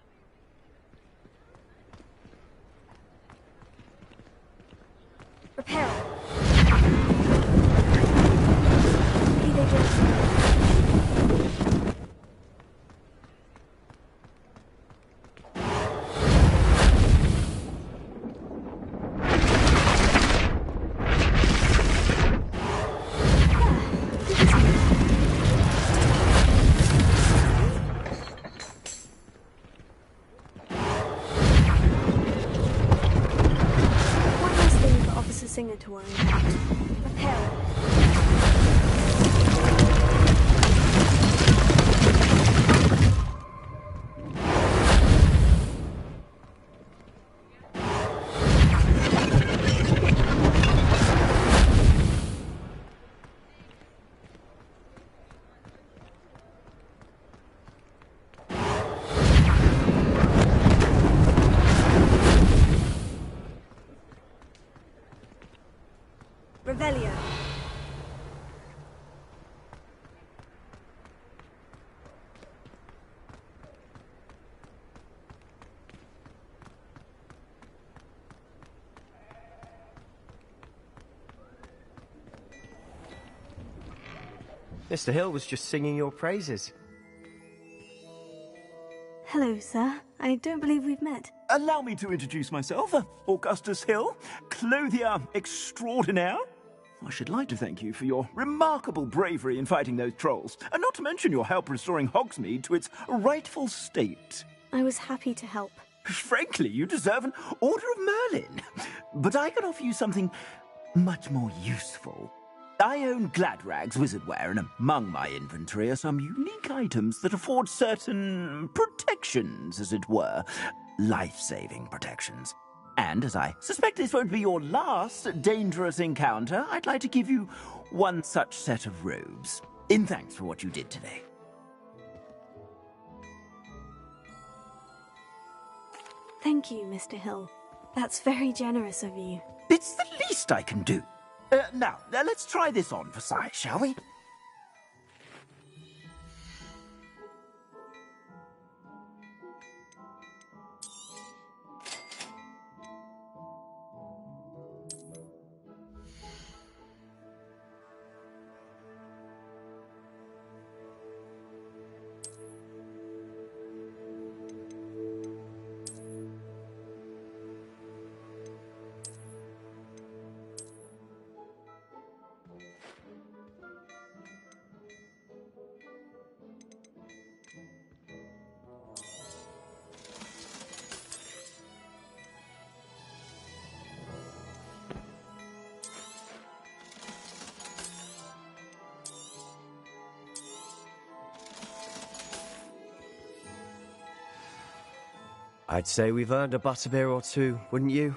Repair. Maybe they just... Singer to worry about. Repair. Revelio. Mr. Hill was just singing your praises. Hello, sir. I don't believe we've met. Allow me to introduce myself, Augustus Hill, clothier extraordinaire. I should like to thank you for your remarkable bravery in fighting those trolls, and not to mention your help restoring Hogsmeade to its rightful state. I was happy to help. Frankly, you deserve an Order of Merlin. But I can offer you something much more useful. I own Gladrag's wizardware, and among my inventory are some unique items that afford certain protections, as it were. Life-saving protections. And as I suspect this won't be your last dangerous encounter, I'd like to give you one such set of robes, in thanks for what you did today. Thank you, Mr. Hill. That's very generous of you. It's the least I can do. Now, let's try this on for size, shall we? I'd say we've earned a butterbeer or two, wouldn't you?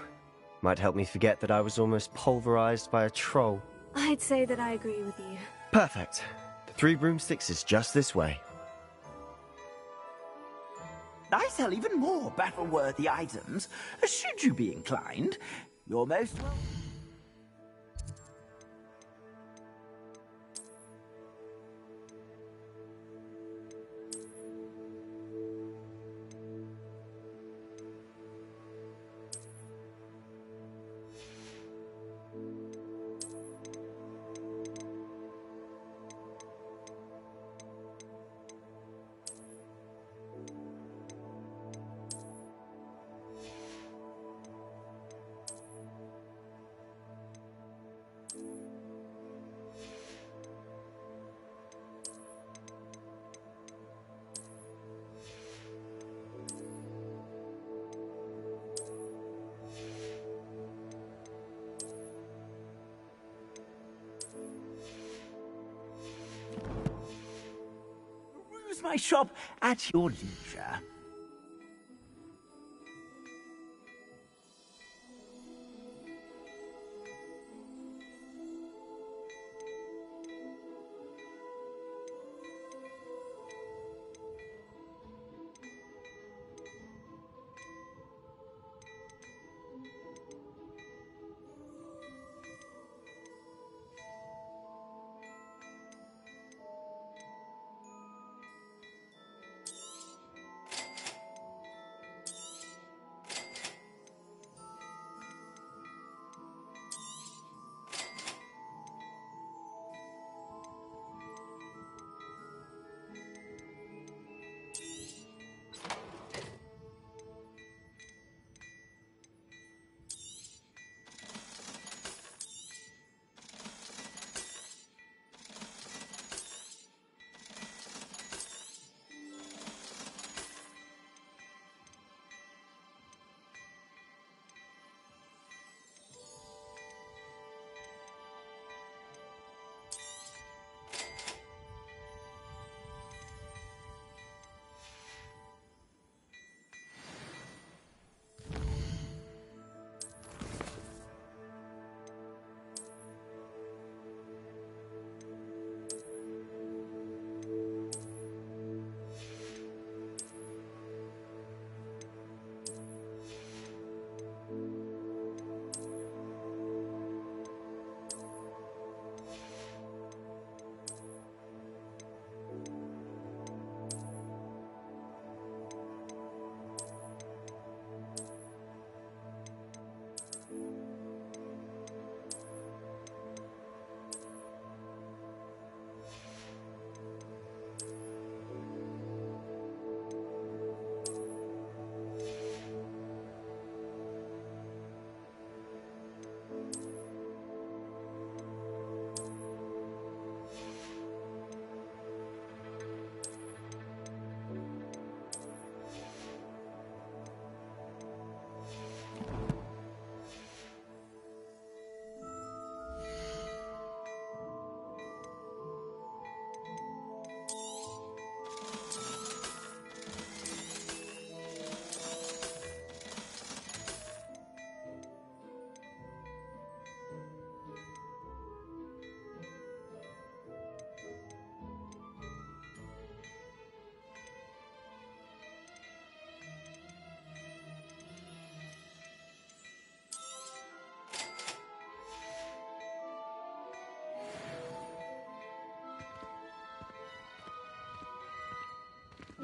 Might help me forget that I was almost pulverized by a troll. I'd say that I agree with you. Perfect. The 3 broomsticks is just this way. I sell even more battle-worthy items, should you be inclined. You're most welcome. my shop at your leisure.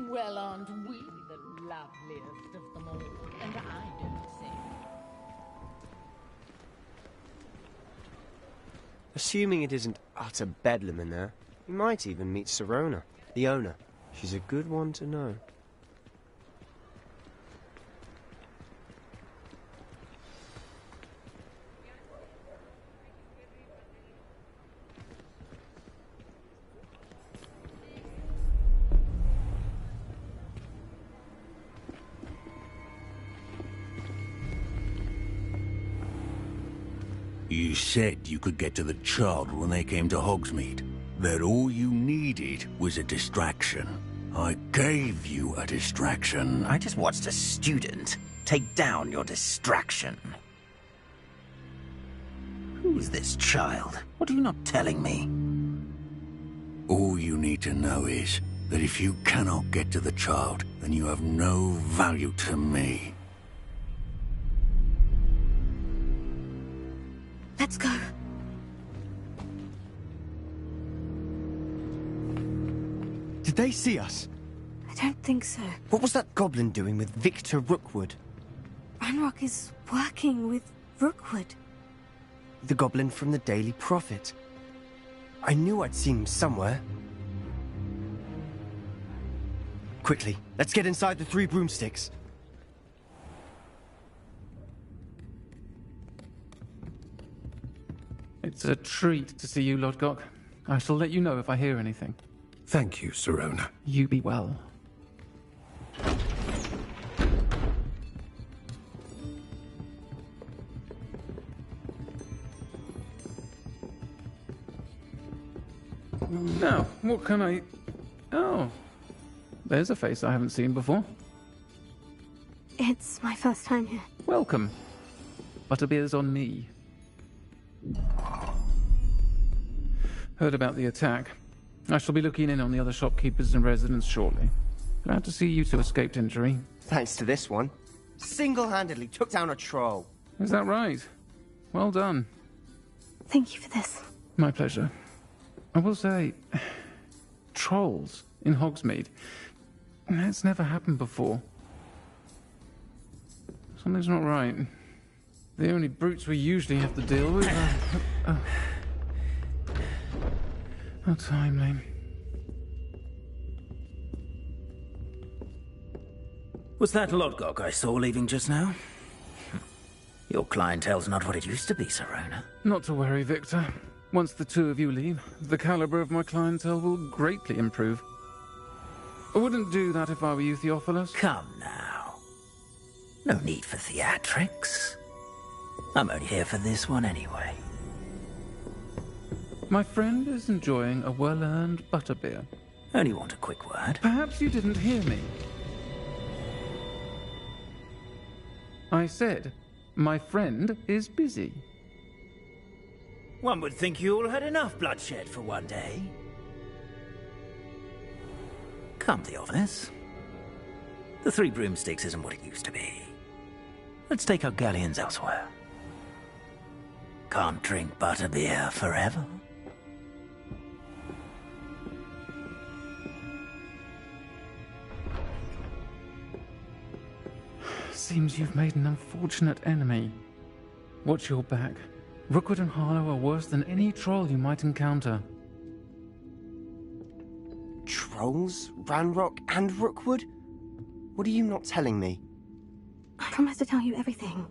Well, aren't we the loveliest of them all? And I don't say. Assuming it isn't utter bedlam in there, you might even meet Sirona, the owner. She's a good one to know. You said you could get to the child when they came to Hogsmeade. That all you needed was a distraction. I gave you a distraction. I just watched a student take down your distraction. Who's this child? What are you not telling me? All you need to know is that if you cannot get to the child, then you have no value to me. Let's go. Did they see us? I don't think so. What was that goblin doing with Victor Rookwood? Ranrock is working with Rookwood. The goblin from the Daily Prophet. I knew I'd seen him somewhere. Quickly, let's get inside the 3 broomsticks. It's a treat to see you, Lodgok. I shall let you know if I hear anything. Thank you, Sirona. You be well. Now, what can I... Oh. there's a face I haven't seen before. It's my first time here. Welcome. Butterbeer's on me. Heard about the attack. I shall be looking in on the other shopkeepers and residents shortly. Glad to see you two escaped injury. Thanks to this one. Single-handedly took down a troll. Is that right? Well done. Thank you for this. My pleasure. I will say, trolls in Hogsmeade. That's never happened before. Something's not right. The only brutes we usually have to deal with are... How timely. Was that Lodgok I saw leaving just now? Your clientele's not what it used to be, Sirona. Not to worry, Victor. Once the two of you leave, the caliber of my clientele will greatly improve. I wouldn't do that if I were you, Theophilus. Come now. No need for theatrics. I'm only here for this one anyway. My friend is enjoying a well-earned butterbeer. Only want a quick word. Perhaps you didn't hear me. I said, my friend is busy. One would think you all had enough bloodshed for one day. Come, Theophilus. The Three Broomsticks isn't what it used to be. Let's take our galleons elsewhere. Can't drink butterbeer forever. Seems you've made an unfortunate enemy. Watch your back. Rookwood and Harlow are worse than any troll you might encounter. Trolls? Ranrock and Rookwood? What are you not telling me? I promise to tell you everything.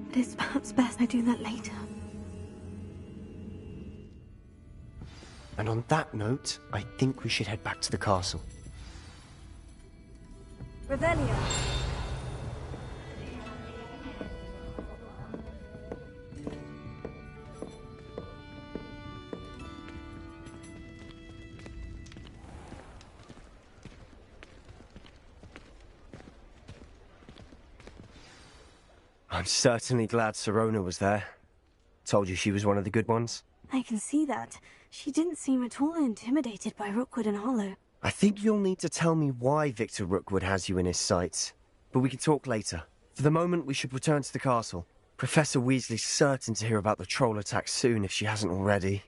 But it's perhaps best I do that later. And on that note, I think we should head back to the castle. Revelio. I'm certainly glad Sirona was there. Told you she was one of the good ones. I can see that. She didn't seem at all intimidated by Rookwood and Harlow. I think you'll need to tell me why Victor Rookwood has you in his sights. But we can talk later. For the moment, we should return to the castle. Professor Weasley's certain to hear about the troll attack soon if she hasn't already.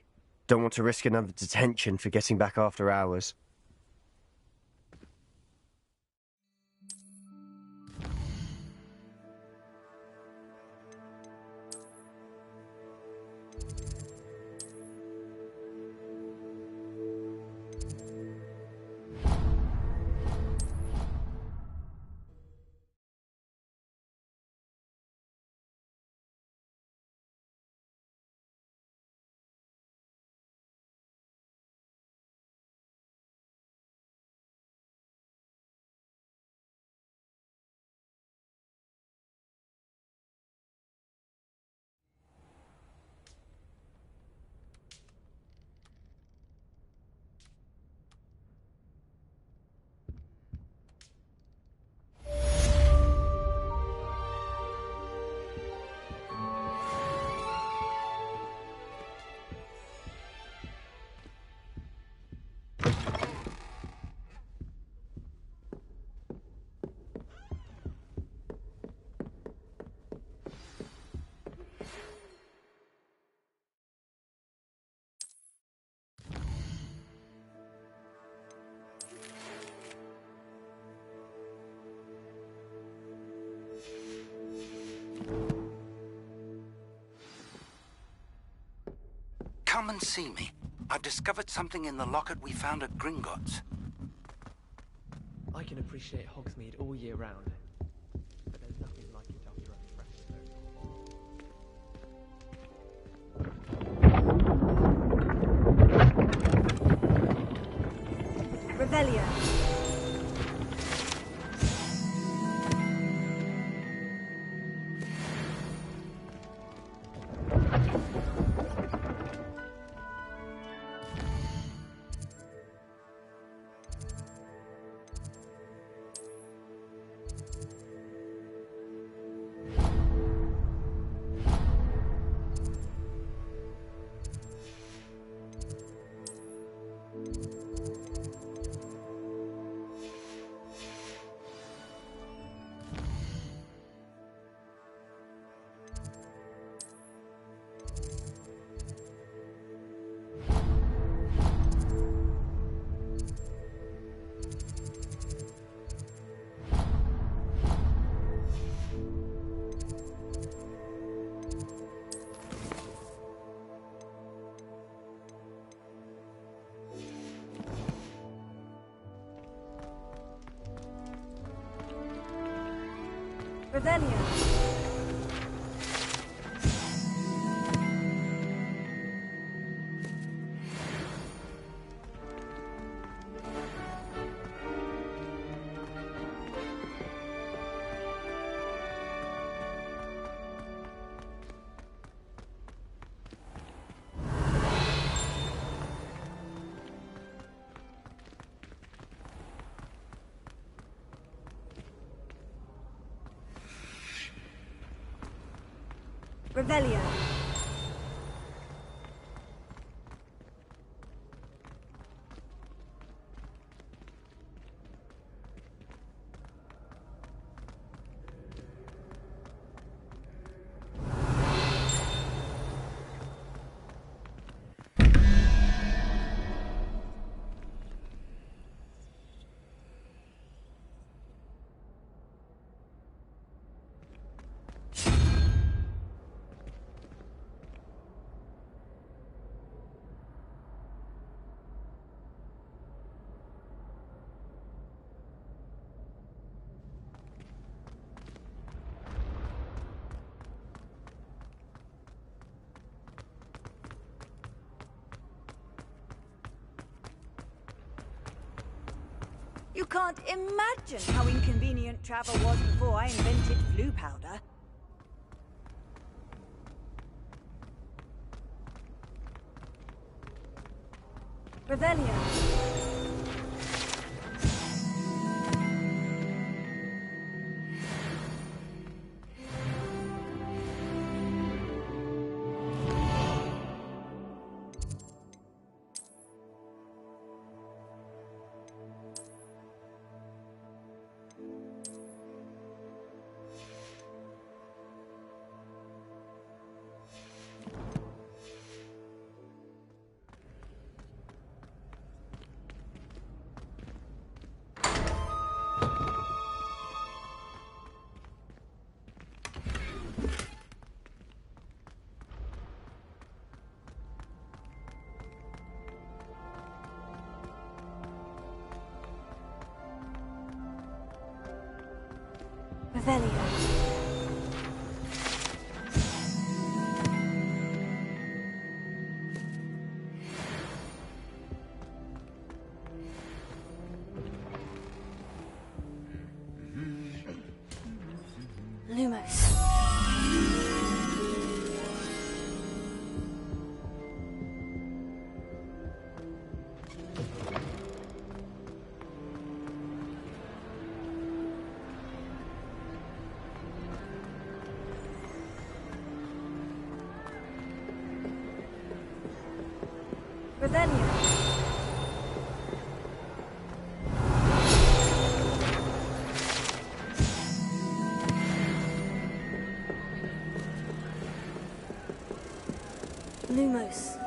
Don't want to risk another detention for getting back after hours. Come and see me. I've discovered something in the locket we found at Gringotts. I can appreciate Hogsmeade all year round, but there's nothing like it after a fresh snow. Revelio. Revelio. Revelio. You can't imagine how inconvenient travel was before I invented flu powder. Revelio. Revelio. Lumos. Revelio. Lumos.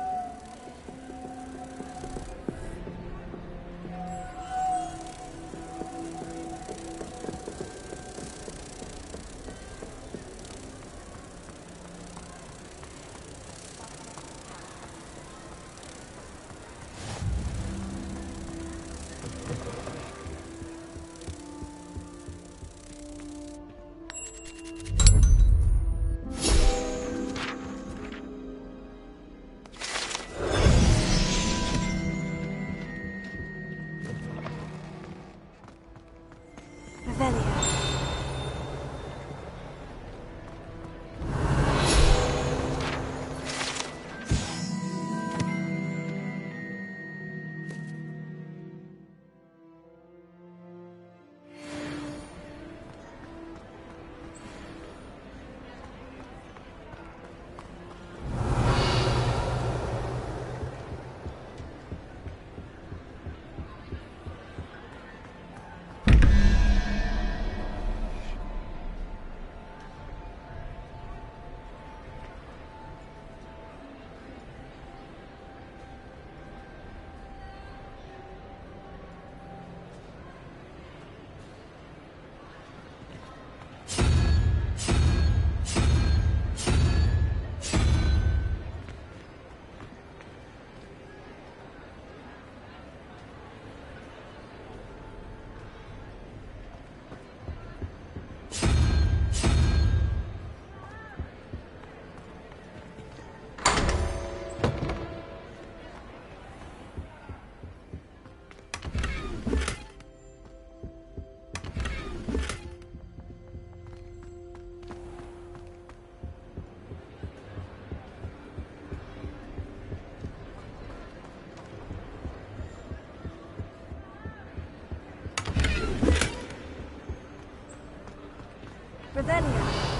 Revelio.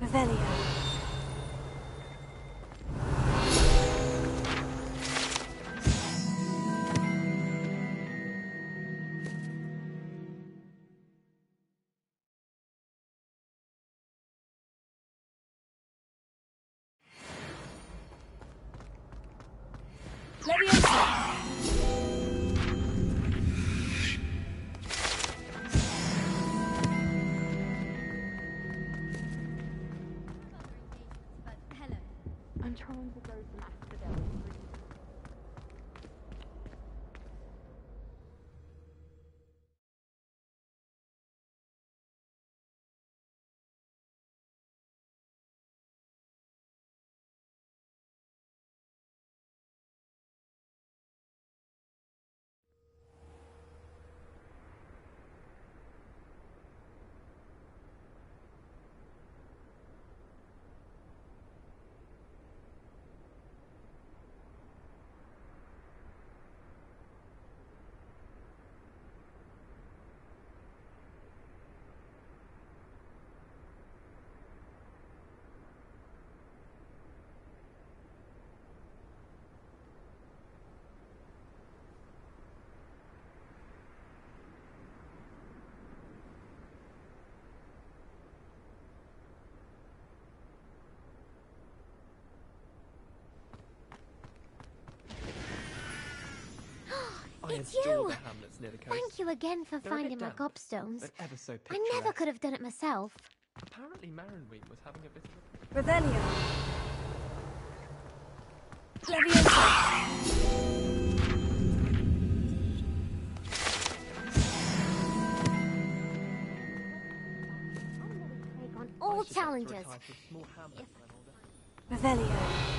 Revelio. I'm trying to go to Asphodel. It's you! the hamlets near the coast. Thank you again for They're a finding bit my damp, gobstones. but ever so I never picturesque. could have done it myself. Apparently Marinweed was having a bit of Revelio. Take on all challenges. Revelio.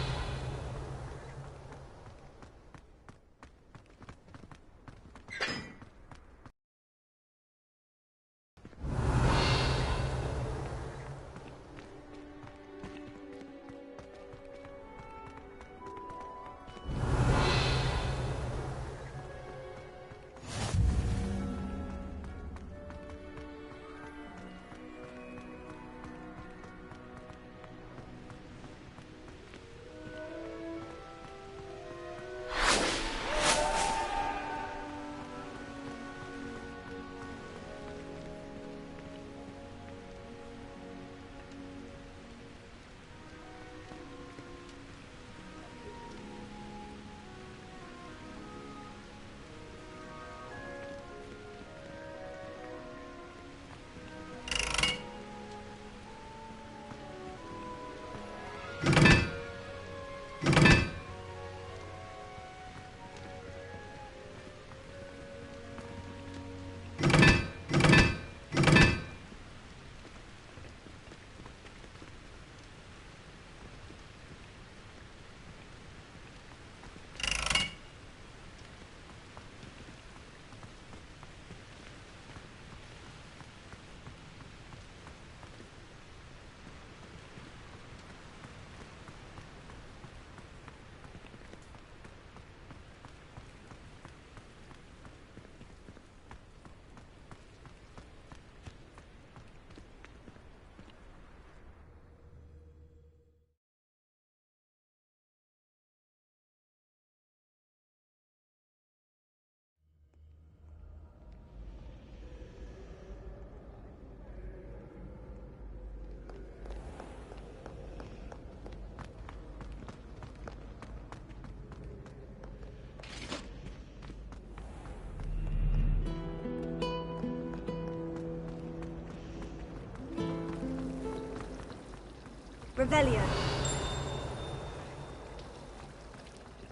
Revelio.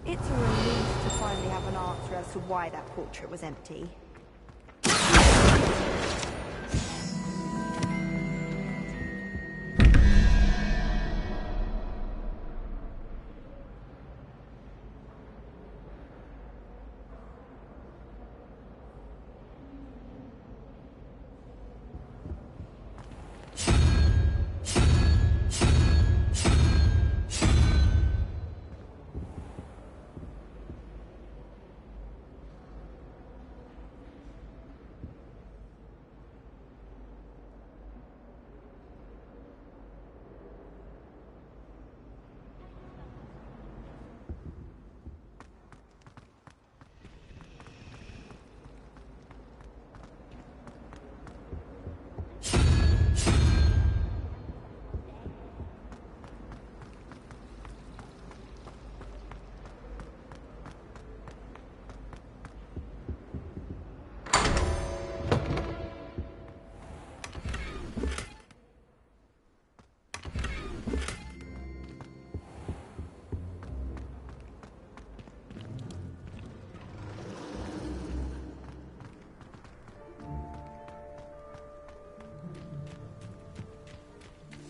It's a relief to finally have an answer as to why that portrait was empty.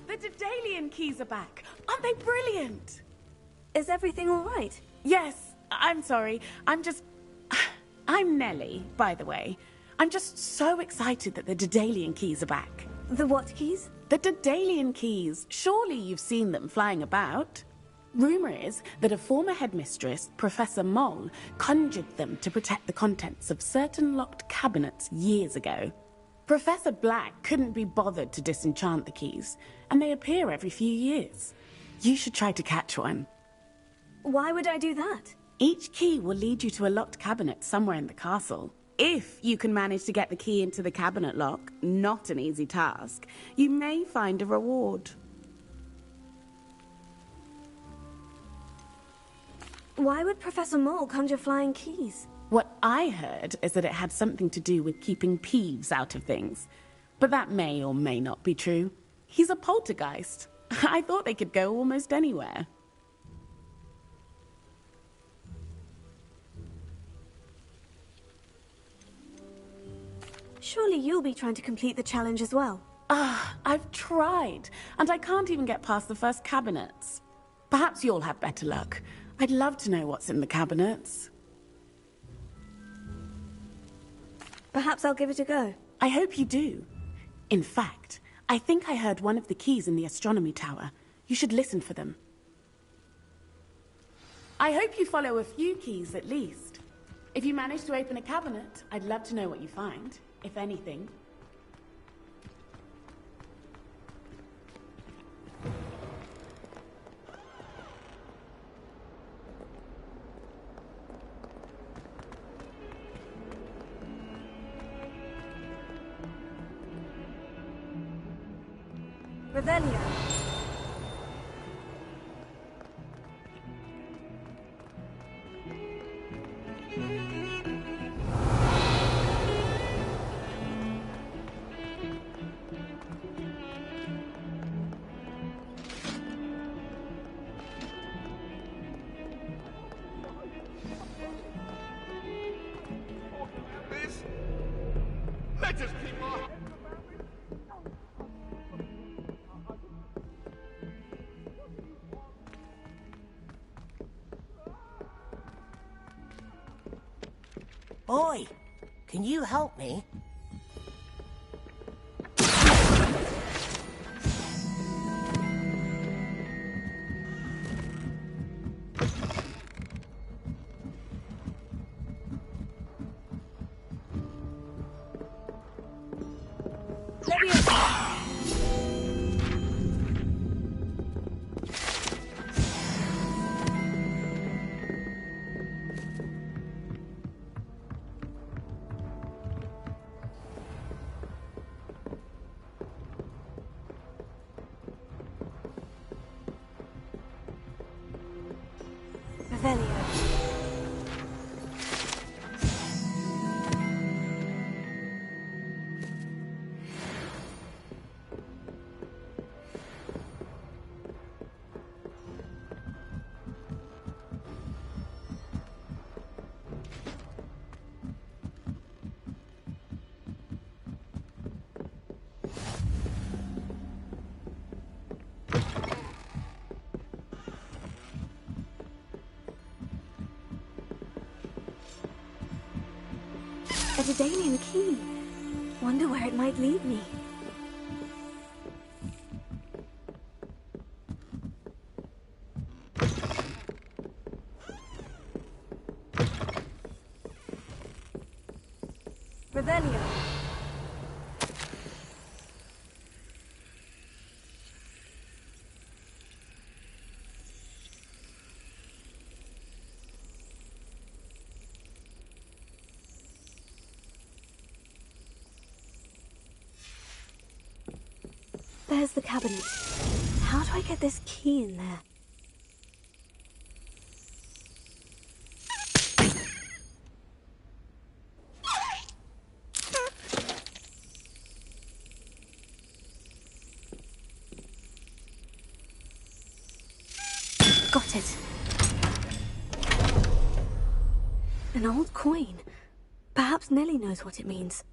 The Daedalian keys are back. Aren't they brilliant? Is everything all right? Yes, I'm sorry. I'm Nellie, by the way. I'm just so excited that the Daedalian keys are back. The what keys? The Daedalian keys. Surely you've seen them flying about. Rumour is that a former headmistress, Professor Moll, conjured them to protect the contents of certain locked cabinets years ago. Professor Black couldn't be bothered to disenchant the keys, and they appear every few years. You should try to catch one. Why would I do that? Each key will lead you to a locked cabinet somewhere in the castle. If you can manage to get the key into the cabinet lock, not an easy task, you may find a reward. Why would Professor Moll conjure flying keys? What I heard is that it had something to do with keeping Peeves out of things. But that may or may not be true. He's a poltergeist. I thought they could go almost anywhere. Surely you'll be trying to complete the challenge as well. I've tried, and I can't even get past the first cabinets. Perhaps you'll have better luck. I'd love to know what's in the cabinets. Perhaps I'll give it a go. I hope you do. In fact, I think I heard one of the keys in the astronomy tower. You should listen for them. I hope you follow a few keys at least. If you manage to open a cabinet, I'd love to know what you find, if anything. Revelio. Let us keep on. Boy, can you help me? Revelio. Daedalian key. Wonder where it might lead me. Revelio. There's the cabinet. How do I get this key in there? Got it. An old coin. Perhaps Nellie knows what it means.